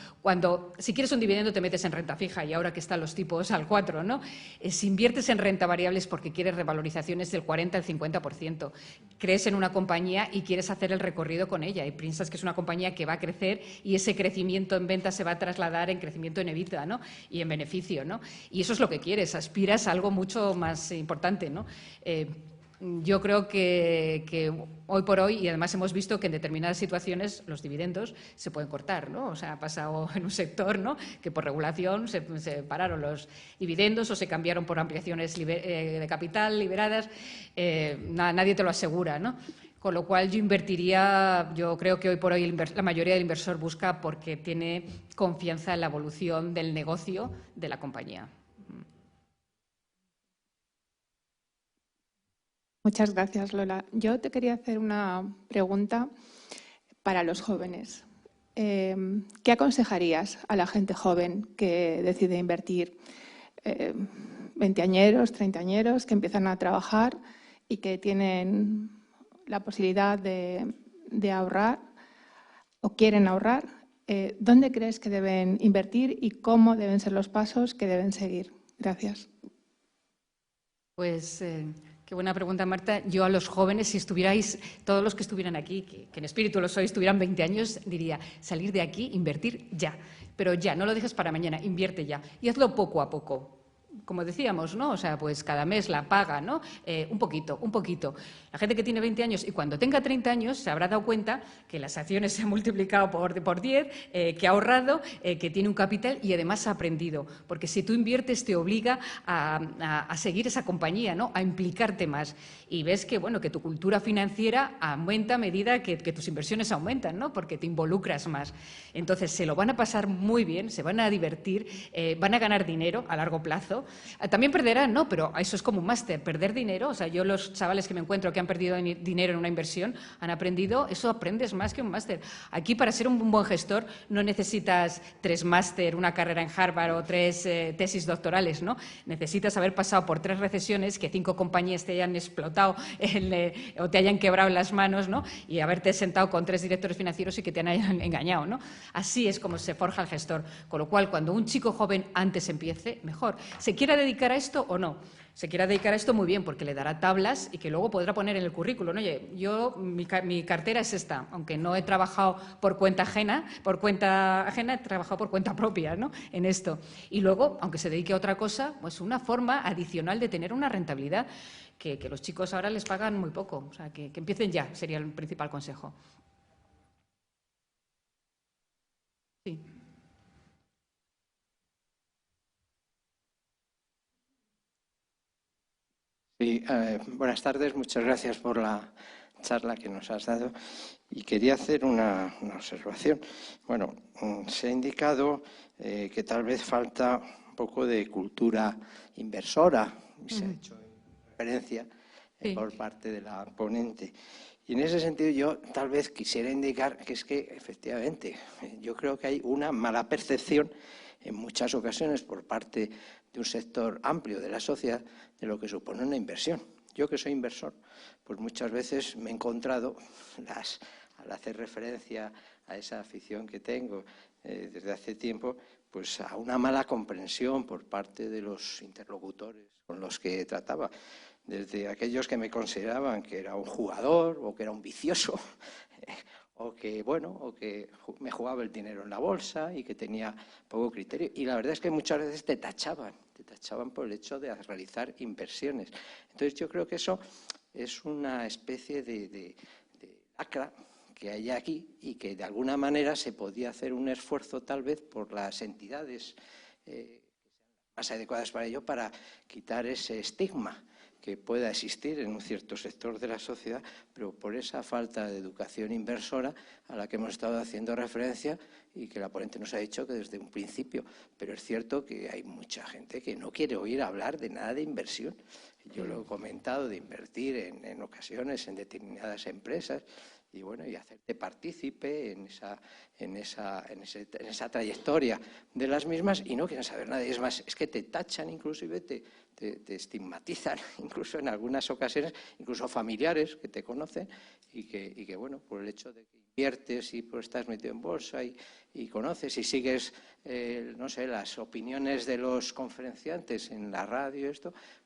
Si quieres un dividendo te metes en renta fija y ahora que están los tipos al 4, ¿no? Si inviertes en renta variable es porque quieres revalorizaciones del 40 al 50%. Crees en una compañía y quieres hacer el recorrido con ella y piensas que es una compañía que va a crecer y ese crecimiento en ventas se va a trasladar en crecimiento en EBITDA, ¿no? Y en beneficio, ¿no? Y eso es lo que quieres, aspiras a algo mucho más importante, ¿no? Yo creo que hoy por hoy, y además hemos visto que en determinadas situaciones los dividendos se pueden cortar, ¿no? O sea, ha pasado en un sector, ¿no?, que por regulación se pararon los dividendos o se cambiaron por ampliaciones de capital liberadas. Nadie te lo asegura, ¿no? Con lo cual yo invertiría, yo creo que hoy por hoy la mayoría del inversor busca porque tiene confianza en la evolución del negocio de la compañía. Muchas gracias, Lola. Yo te quería hacer una pregunta para los jóvenes. ¿Qué aconsejarías a la gente joven que decide invertir? Veinteañeros, treintañeros, que empiezan a trabajar y que tienen la posibilidad de ahorrar o quieren ahorrar. ¿Dónde crees que deben invertir y cómo deben ser los pasos que deben seguir? Gracias. Pues qué buena pregunta, Marta. Yo a los jóvenes, si estuvierais, todos los que estuvieran aquí, que en espíritu lo sois, tuvieran 20 años, diría, salir de aquí, invertir ya. Pero ya, no lo dejes para mañana, invierte ya. Y hazlo poco a poco. Como decíamos, ¿no? O sea, pues cada mes la paga, ¿no? Un poquito, un poquito. La gente que tiene 20 años y cuando tenga 30 años se habrá dado cuenta que las acciones se han multiplicado por 10, que ha ahorrado, que tiene un capital y además ha aprendido. Porque si tú inviertes te obliga a seguir esa compañía, ¿no? A implicarte más. Y ves que, bueno, que tu cultura financiera aumenta a medida que tus inversiones aumentan, ¿no? Porque te involucras más. Entonces se lo van a pasar muy bien, se van a divertir, van a ganar dinero a largo plazo. También perderán, ¿no? Pero eso es como un máster, perder dinero. O sea, yo los chavales que me encuentro que han perdido dinero en una inversión han aprendido, eso aprendes más que un máster. Aquí para ser un buen gestor no necesitas 3 máster, una carrera en Harvard o 3 tesis doctorales, ¿no? Necesitas haber pasado por 3 recesiones, que 5 compañías te hayan explotado o te hayan quebrado en las manos, ¿no? Y haberte sentado con 3 directores financieros y que te hayan engañado, ¿no? Así es como se forja el gestor. Con lo cual, cuando un chico joven antes empiece, mejor. ¿Se quiera dedicar a esto o no? Se quiera dedicar a esto muy bien, porque le dará tablas y que luego podrá poner en el currículum. Oye, mi cartera es esta, aunque no he trabajado por cuenta ajena, he trabajado por cuenta propia, ¿no? En esto. Y luego, aunque se dedique a otra cosa, pues una forma adicional de tener una rentabilidad que los chicos ahora les pagan muy poco. O sea, que empiecen ya, sería el principal consejo. Sí. Sí, buenas tardes, muchas gracias por la charla que nos has dado y quería hacer una observación. Bueno, se ha indicado que tal vez falta un poco de cultura inversora, y se ha hecho referencia por parte de la ponente. Y en ese sentido yo tal vez quisiera indicar que es que efectivamente yo creo que hay una mala percepción en muchas ocasiones por parte de un sector amplio de la sociedad de lo que supone una inversión. Yo que soy inversor, pues muchas veces me he encontrado, al hacer referencia a esa afición que tengo desde hace tiempo, pues a una mala comprensión por parte de los interlocutores con los que trataba. Desde aquellos que me consideraban que era un jugador o que era un vicioso, o que me jugaba el dinero en la bolsa y que tenía poco criterio. Y la verdad es que muchas veces te tachaban por el hecho de realizar inversiones. Entonces yo creo que eso es una especie de lacra que hay aquí y que de alguna manera se podía hacer un esfuerzo tal vez por las entidades más adecuadas para ello, para quitar ese estigma que pueda existir en un cierto sector de la sociedad, pero por esa falta de educación inversora a la que hemos estado haciendo referencia y que la ponente nos ha dicho que desde un principio. Pero es cierto que hay mucha gente que no quiere oír hablar de nada de inversión. Yo lo he comentado, de invertir en ocasiones en determinadas empresas, bueno, y hacerte partícipe en esa trayectoria de las mismas, y no quieren saber nada. Es más, es que te tachan inclusive, te estigmatizan, incluso en algunas ocasiones, incluso familiares que te conocen, y que bueno, por el hecho de que inviertes y pues estás metido en bolsa y conoces y sigues, no sé, las opiniones de los conferenciantes en la radio,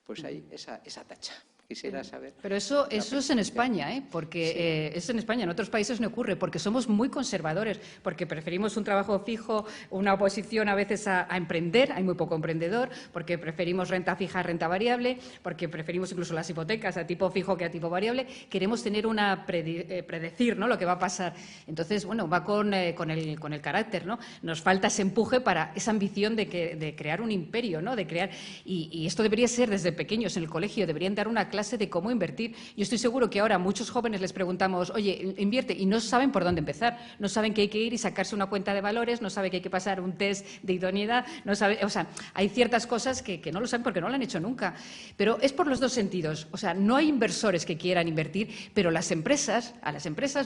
pues hay esa tacha. Quisiera saber. Pero eso es en España, porque es en España, en otros países no ocurre, porque somos muy conservadores, porque preferimos un trabajo fijo, una oposición a veces a emprender, hay muy poco emprendedor, porque preferimos renta fija a renta variable, porque preferimos incluso las hipotecas a tipo fijo que a tipo variable, queremos tener predecir, ¿no?, lo que va a pasar. Entonces, bueno, va con el carácter, ¿no? Nos falta ese empuje para esa ambición de crear un imperio, ¿no?, de crear, y esto debería ser desde pequeños en el colegio, deberían dar una clase de cómo invertir. Yo estoy seguro que ahora a muchos jóvenes les preguntamos, oye, invierte, y no saben por dónde empezar, no saben que hay que ir y sacarse una cuenta de valores, no saben que hay que pasar un test de idoneidad, no saben, o sea, hay ciertas cosas que no lo saben porque no lo han hecho nunca. Pero es por los dos sentidos, o sea, no hay inversores que quieran invertir, pero a las empresas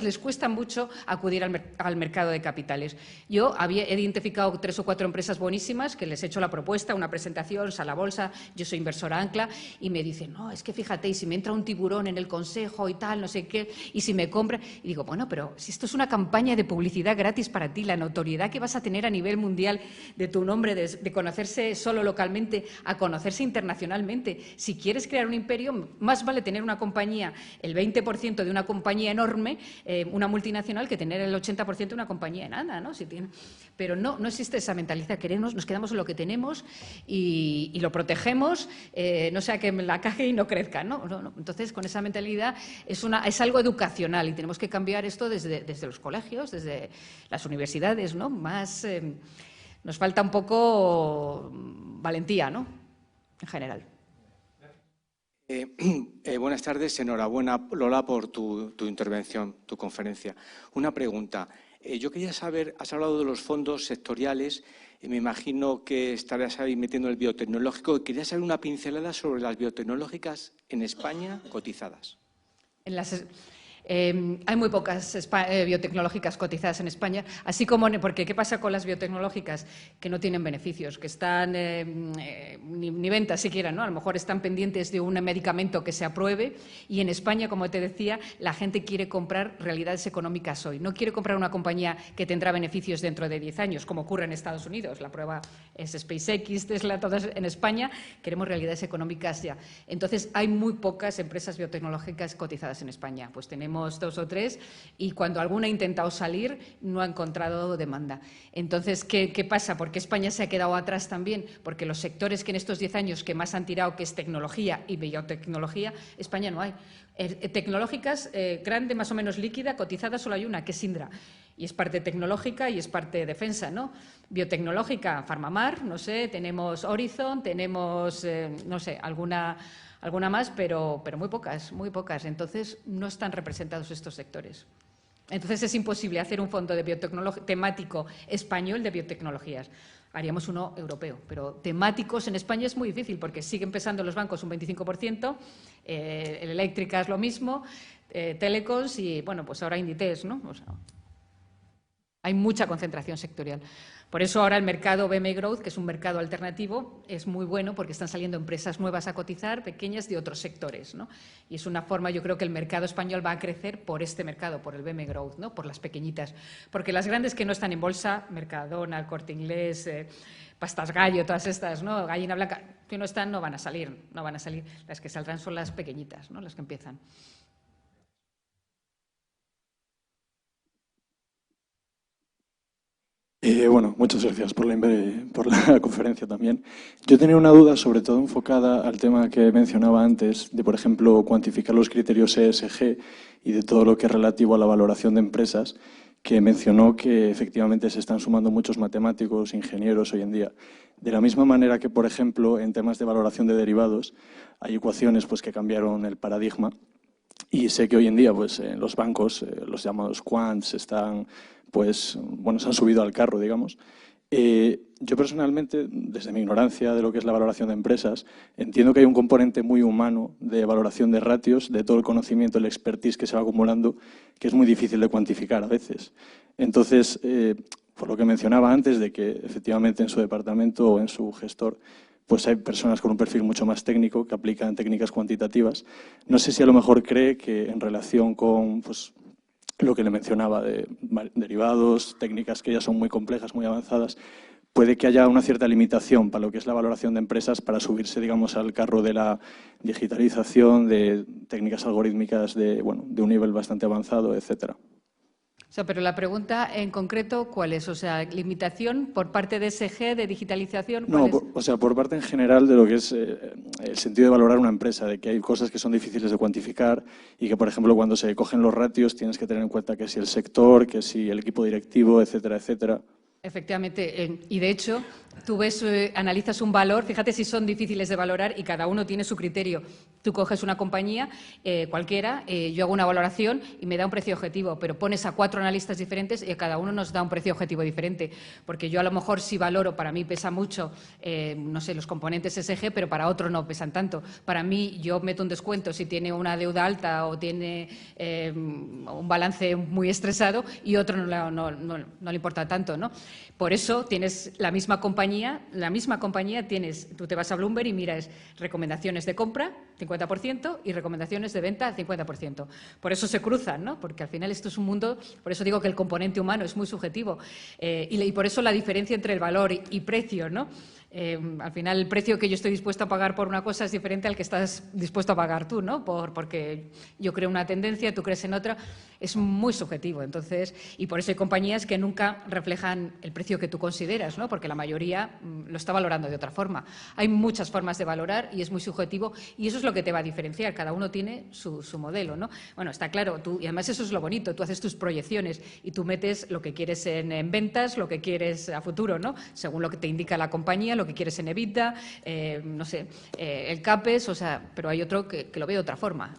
les cuesta mucho acudir al mercado de capitales. Yo he identificado 3 o 4 empresas buenísimas que les he hecho la propuesta, una presentación, sala bolsa, yo soy inversora Ancla, y me dicen, no, es que fíjate, y si me entra un tiburón en el consejo y tal, no sé qué, y si me compra, y digo, bueno, pero si esto es una campaña de publicidad gratis para ti, la notoriedad que vas a tener a nivel mundial de tu nombre, de conocerse solo localmente a conocerse internacionalmente. Si quieres crear un imperio, más vale tener una compañía, el 20% de una compañía enorme, una multinacional, que tener el 80% de una compañía enana, ¿no? Pero no existe esa mentalidad. Nos quedamos en lo que tenemos y lo protegemos, no sea que la caje y no crezca, ¿no? Entonces, con esa mentalidad es algo educacional y tenemos que cambiar esto desde los colegios, desde las universidades, ¿no? Nos falta un poco valentía, ¿no?, en general. Buenas tardes, enhorabuena, Lola, por tu intervención, tu conferencia. Una pregunta. Yo quería saber, has hablado de los fondos sectoriales, y me imagino que estarás ahí metiendo el biotecnológico. Quería saber una pincelada sobre las biotecnológicas en España cotizadas. Hay muy pocas biotecnológicas cotizadas en España, así como, porque ¿qué pasa con las biotecnológicas? Que no tienen beneficios, que están ni ventas siquiera, ¿no? A lo mejor están pendientes de un medicamento que se apruebe, y en España, como te decía, la gente quiere comprar realidades económicas hoy. No quiere comprar una compañía que tendrá beneficios dentro de 10 años, como ocurre en Estados Unidos. La prueba es SpaceX, Tesla, todas en España. Queremos realidades económicas ya. Entonces, hay muy pocas empresas biotecnológicas cotizadas en España. Pues tenemos 2 o 3, y cuando alguna ha intentado salir no ha encontrado demanda. Entonces, ¿qué pasa? ¿Por qué España se ha quedado atrás también? Porque los sectores que en estos 10 años que más han tirado, que es tecnología y biotecnología, España no hay. Tecnológicas, grande, más o menos líquida, cotizada, solo hay una, que es Indra. Y es parte tecnológica y es parte defensa, ¿no? Biotecnológica, Farmamar, no sé, tenemos Horizon, tenemos, no sé, alguna más, pero muy pocas. Entonces, no están representados estos sectores. Entonces, es imposible hacer un fondo de temático español de biotecnologías. Haríamos uno europeo, pero temáticos en España es muy difícil, porque siguen pesando los bancos un 25%, el Eléctrica es lo mismo, Telecoms y, bueno, pues ahora Inditex, ¿no? O sea, hay mucha concentración sectorial. Por eso ahora el mercado BM Growth, que es un mercado alternativo, es muy bueno, porque están saliendo empresas nuevas a cotizar, pequeñas, de otros sectores, ¿no? Y es una forma, yo creo que el mercado español va a crecer por este mercado, por el BM Growth, ¿no? Por las pequeñitas. Porque las grandes que no están en bolsa, Mercadona, El Corte Inglés, Pastas Gallo, todas estas, ¿no? Gallina Blanca, que no están, no van a salir. Las que saldrán son las pequeñitas, ¿no? Las que empiezan. Bueno, muchas gracias por la conferencia también. Yo tenía una duda, sobre todo enfocada al tema que mencionaba antes, de, por ejemplo, cuantificar los criterios ESG y de todo lo que es relativo a la valoración de empresas, que mencionó que efectivamente se están sumando muchos matemáticos, ingenieros hoy en día. De la misma manera que, por ejemplo, en temas de valoración de derivados, hay ecuaciones pues, que cambiaron el paradigma. Y sé que hoy en día pues, los bancos, los llamados quants, están, pues, bueno, se han subido al carro, digamos. Yo personalmente, desde mi ignorancia de lo que es la valoración de empresas, entiendo que hay un componente muy humano de valoración de ratios, de todo el conocimiento, el expertise que se va acumulando, que es muy difícil de cuantificar a veces. Entonces, por lo que mencionaba antes, de que efectivamente en su departamento o en su gestor pues hay personas con un perfil mucho más técnico que aplican técnicas cuantitativas. No sé si a lo mejor cree que en relación con pues, lo que le mencionaba de derivados, técnicas que ya son muy complejas, muy avanzadas, puede que haya una cierta limitación para lo que es la valoración de empresas para subirse, digamos, al carro de la digitalización, de técnicas algorítmicas de un nivel bastante avanzado, etcétera. O sea, pero la pregunta en concreto, ¿cuál es? O sea, limitación por parte de SG, de digitalización, ¿cuál es? O sea, por parte en general de lo que es el sentido de valorar una empresa, de que hay cosas que son difíciles de cuantificar y que, por ejemplo, cuando se cogen los ratios tienes que tener en cuenta que si el sector, que si el equipo directivo, etcétera, etcétera. Efectivamente, y de hecho, tú ves, analizas un valor, fíjate si son difíciles de valorar y cada uno tiene su criterio. Tú coges una compañía, cualquiera, yo hago una valoración y me da un precio objetivo, pero pones a 4 analistas diferentes y a cada uno nos da un precio objetivo diferente. Porque yo a lo mejor sí valoro, para mí pesa mucho, no sé, los componentes SG, pero para otro no pesan tanto. Para mí yo meto un descuento si tiene una deuda alta o tiene un balance muy estresado y otro no le importa tanto, ¿no? Por eso tienes la misma compañía tienes, tú te vas a Bloomberg y miras recomendaciones de compra, 50%, y recomendaciones de venta, 50%. Por eso se cruzan, ¿no? Porque al final esto es un mundo, por eso digo que el componente humano es muy subjetivo. Y por eso la diferencia entre el valor y precio, ¿no? Al final el precio que yo estoy dispuesto a pagar por una cosa es diferente al que estás dispuesto a pagar tú, ¿no? Porque yo creo una tendencia, tú crees en otra, es muy subjetivo. Entonces, y por eso hay compañías que nunca reflejan el precio que tú consideras, ¿no? Porque la mayoría lo está valorando de otra forma. Hay muchas formas de valorar y es muy subjetivo y eso es lo que te va a diferenciar. Cada uno tiene su modelo, ¿no? Bueno, está claro, y además eso es lo bonito, tú haces tus proyecciones y tú metes lo que quieres en ventas, lo que quieres a futuro, ¿no? Según lo que te indica la compañía, lo que quieres en EBITDA, no sé, el CAPEX, o sea, pero hay otro que lo ve de otra forma.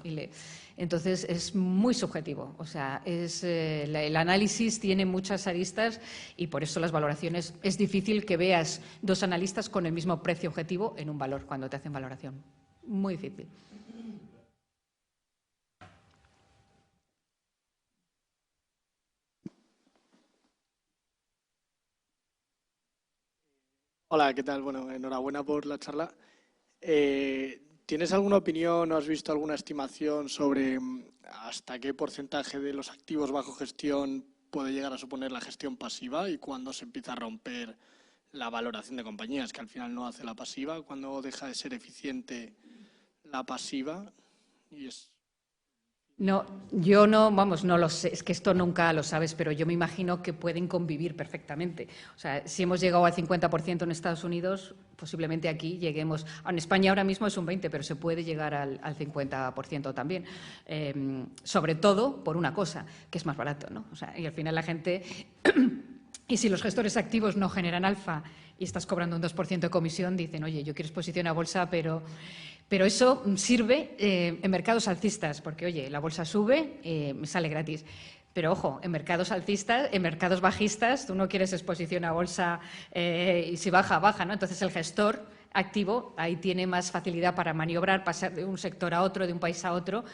Entonces, es muy subjetivo. O sea, el análisis tiene muchas aristas y por eso las valoraciones es difícil que veas 2 analistas con el mismo precio objetivo en un valor cuando te hacen valoración. Muy difícil. Hola, ¿qué tal? Bueno, enhorabuena por la charla. ¿Tienes alguna opinión o has visto alguna estimación sobre hasta qué porcentaje de los activos bajo gestión puede llegar a suponer la gestión pasiva y cuándo se empieza a romper la valoración de compañías, que al final no hace la pasiva, cuándo deja de ser eficiente la pasiva? No, yo no lo sé, es que esto nunca lo sabes, pero yo me imagino que pueden convivir perfectamente. O sea, si hemos llegado al 50% en Estados Unidos, posiblemente aquí lleguemos. En España ahora mismo es un 20%, pero se puede llegar al 50% también. Sobre todo por una cosa, que es más barato, ¿no? O sea, y al final la gente. Y si los gestores activos no generan alfa y estás cobrando un 2% de comisión, dicen, oye, yo quiero exposición a bolsa, pero eso sirve en mercados alcistas, porque, oye, la bolsa sube, me sale gratis. Pero, ojo, en mercados alcistas, en mercados bajistas, tú no quieres exposición a bolsa y si baja, baja, ¿no? Entonces, el gestor activo ahí tiene más facilidad para maniobrar, pasar de un sector a otro, de un país a otro.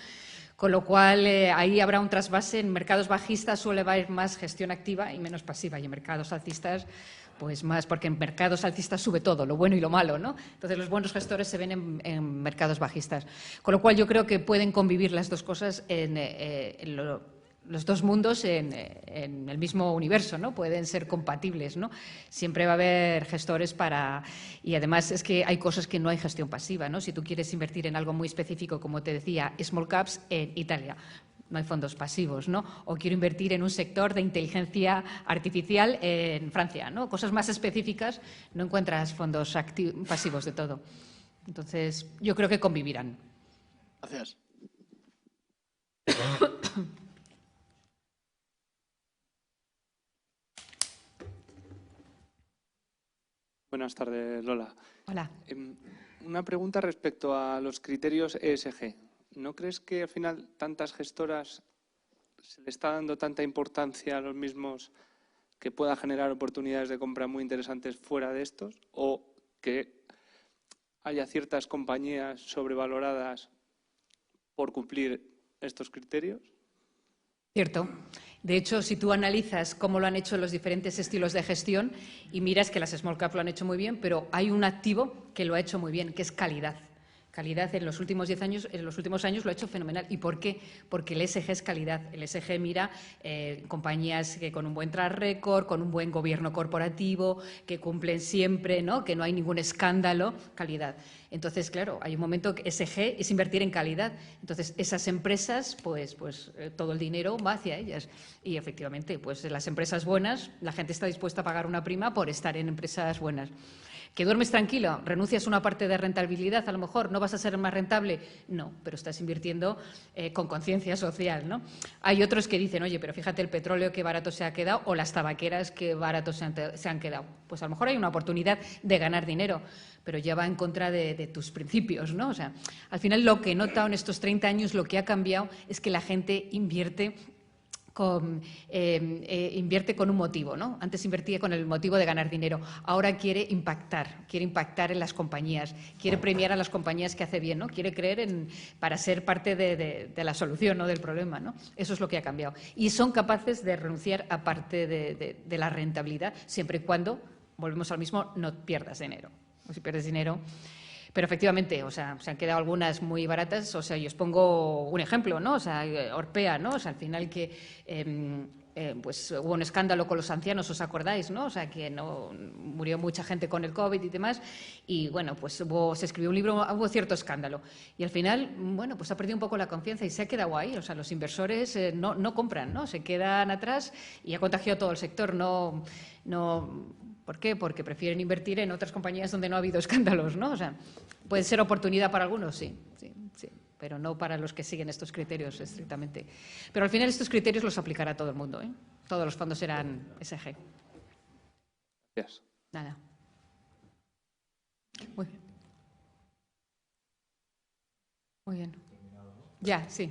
Con lo cual, ahí habrá un trasvase. En mercados bajistas suele haber más gestión activa y menos pasiva. Y en mercados alcistas, pues más, porque en mercados alcistas sube todo, lo bueno y lo malo, ¿no? Entonces, los buenos gestores se ven en mercados bajistas. Con lo cual, yo creo que pueden convivir las dos cosas los dos mundos en el mismo universo, ¿no? Pueden ser compatibles, ¿no? Siempre va a haber gestores para. Y además es que hay cosas que no hay gestión pasiva, ¿no? Si tú quieres invertir en algo muy específico, como te decía, small caps en Italia, no hay fondos pasivos, ¿no? O quiero invertir en un sector de inteligencia artificial en Francia, ¿no? Cosas más específicas, no encuentras fondos pasivos de todo. Entonces, yo creo que convivirán. Gracias. Buenas tardes, Lola. Hola. Una pregunta respecto a los criterios ESG. ¿No crees que al final tantas gestoras se le está dando tanta importancia a los mismos que pueda generar oportunidades de compra muy interesantes fuera de estos, o que haya ciertas compañías sobrevaloradas por cumplir estos criterios? Cierto. De hecho, si tú analizas cómo lo han hecho los diferentes estilos de gestión y miras que las small cap lo han hecho muy bien, pero hay un activo que lo ha hecho muy bien, que es calidad. Calidad en los últimos 10 años, en los últimos años lo ha hecho fenomenal. ¿Y por qué? Porque el ESG es calidad. El ESG mira compañías que con un buen track record, con un buen gobierno corporativo, que cumplen siempre, ¿no? Que no hay ningún escándalo, calidad. Entonces, claro, hay un momento que ESG es invertir en calidad. Entonces, esas empresas, pues todo el dinero va hacia ellas. Y efectivamente, pues las empresas buenas, la gente está dispuesta a pagar una prima por estar en empresas buenas. ¿Que duermes tranquilo? ¿Renuncias a una parte de rentabilidad? A lo mejor no vas a ser más rentable. No, pero estás invirtiendo con conciencia social, ¿no? Hay otros que dicen, oye, pero fíjate el petróleo qué barato se ha quedado o las tabaqueras qué barato se han quedado. Pues a lo mejor hay una oportunidad de ganar dinero, pero ya va en contra de tus principios, ¿no? O sea, al final lo que he notado en estos 30 años, lo que ha cambiado es que la gente invierte con un motivo, ¿no? Antes invertía con el motivo de ganar dinero, ahora quiere impactar en las compañías, quiere premiar a las compañías que hace bien, ¿no? Quiere creer para ser parte de la solución, no del problema, ¿no? Eso es lo que ha cambiado. Y son capaces de renunciar a parte de la rentabilidad, siempre y cuando, volvemos al mismo, no pierdas dinero. O si pierdes dinero... Pero efectivamente, o sea, se han quedado algunas muy baratas. O sea, yo os pongo un ejemplo, ¿no? O sea, Orpea, ¿no? O sea, al final que pues hubo un escándalo con los ancianos, ¿os acordáis, no? O sea, que no murió mucha gente con el COVID y demás. Y bueno, pues se escribió un libro, hubo cierto escándalo. Y al final, bueno, pues ha perdido un poco la confianza y se ha quedado ahí. O sea, los inversores no compran, ¿no? Se quedan atrás y ha contagiado todo el sector. ¿Por qué? Porque prefieren invertir en otras compañías donde no ha habido escándalos, ¿no? O sea, puede ser oportunidad para algunos, sí, pero no para los que siguen estos criterios estrictamente. Pero al final estos criterios los aplicará todo el mundo, ¿eh? Todos los fondos serán ESG. Gracias. Nada. Muy bien. Muy bien. Ya, sí.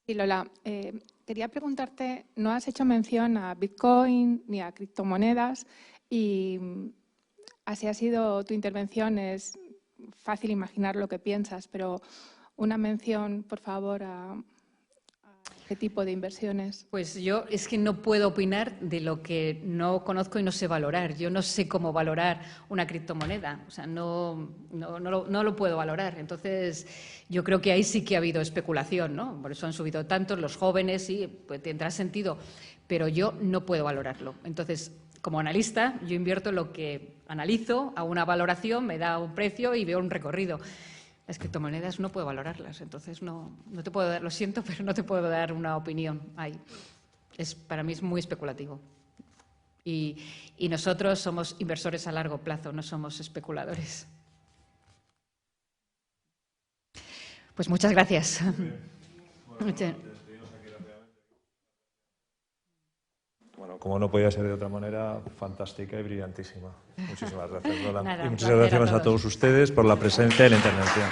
Sí, Lola, quería preguntarte, no has hecho mención a Bitcoin ni a criptomonedas y así ha sido tu intervención, es fácil imaginar lo que piensas, pero una mención, por favor, a qué tipo de inversiones. Pues yo es que no puedo opinar de lo que no conozco y no sé valorar. Yo no sé cómo valorar una criptomoneda, o sea, no lo puedo valorar. Entonces, yo creo que ahí sí que ha habido especulación, ¿no? Por eso han subido tantos los jóvenes, sí, pues tendrá sentido, pero yo no puedo valorarlo. Entonces, como analista, yo invierto lo que analizo, hago una valoración, me da un precio y veo un recorrido. Las criptomonedas no puedo valorarlas, entonces no te puedo dar, lo siento, pero no te puedo dar una opinión ahí. Para mí es muy especulativo. Y nosotros somos inversores a largo plazo, no somos especuladores. Pues muchas gracias. Bueno, como no podía ser de otra manera, fantástica y brillantísima. Muchísimas gracias, Lola. Nada, y muchas gracias a todos ustedes por la presencia y la intervención.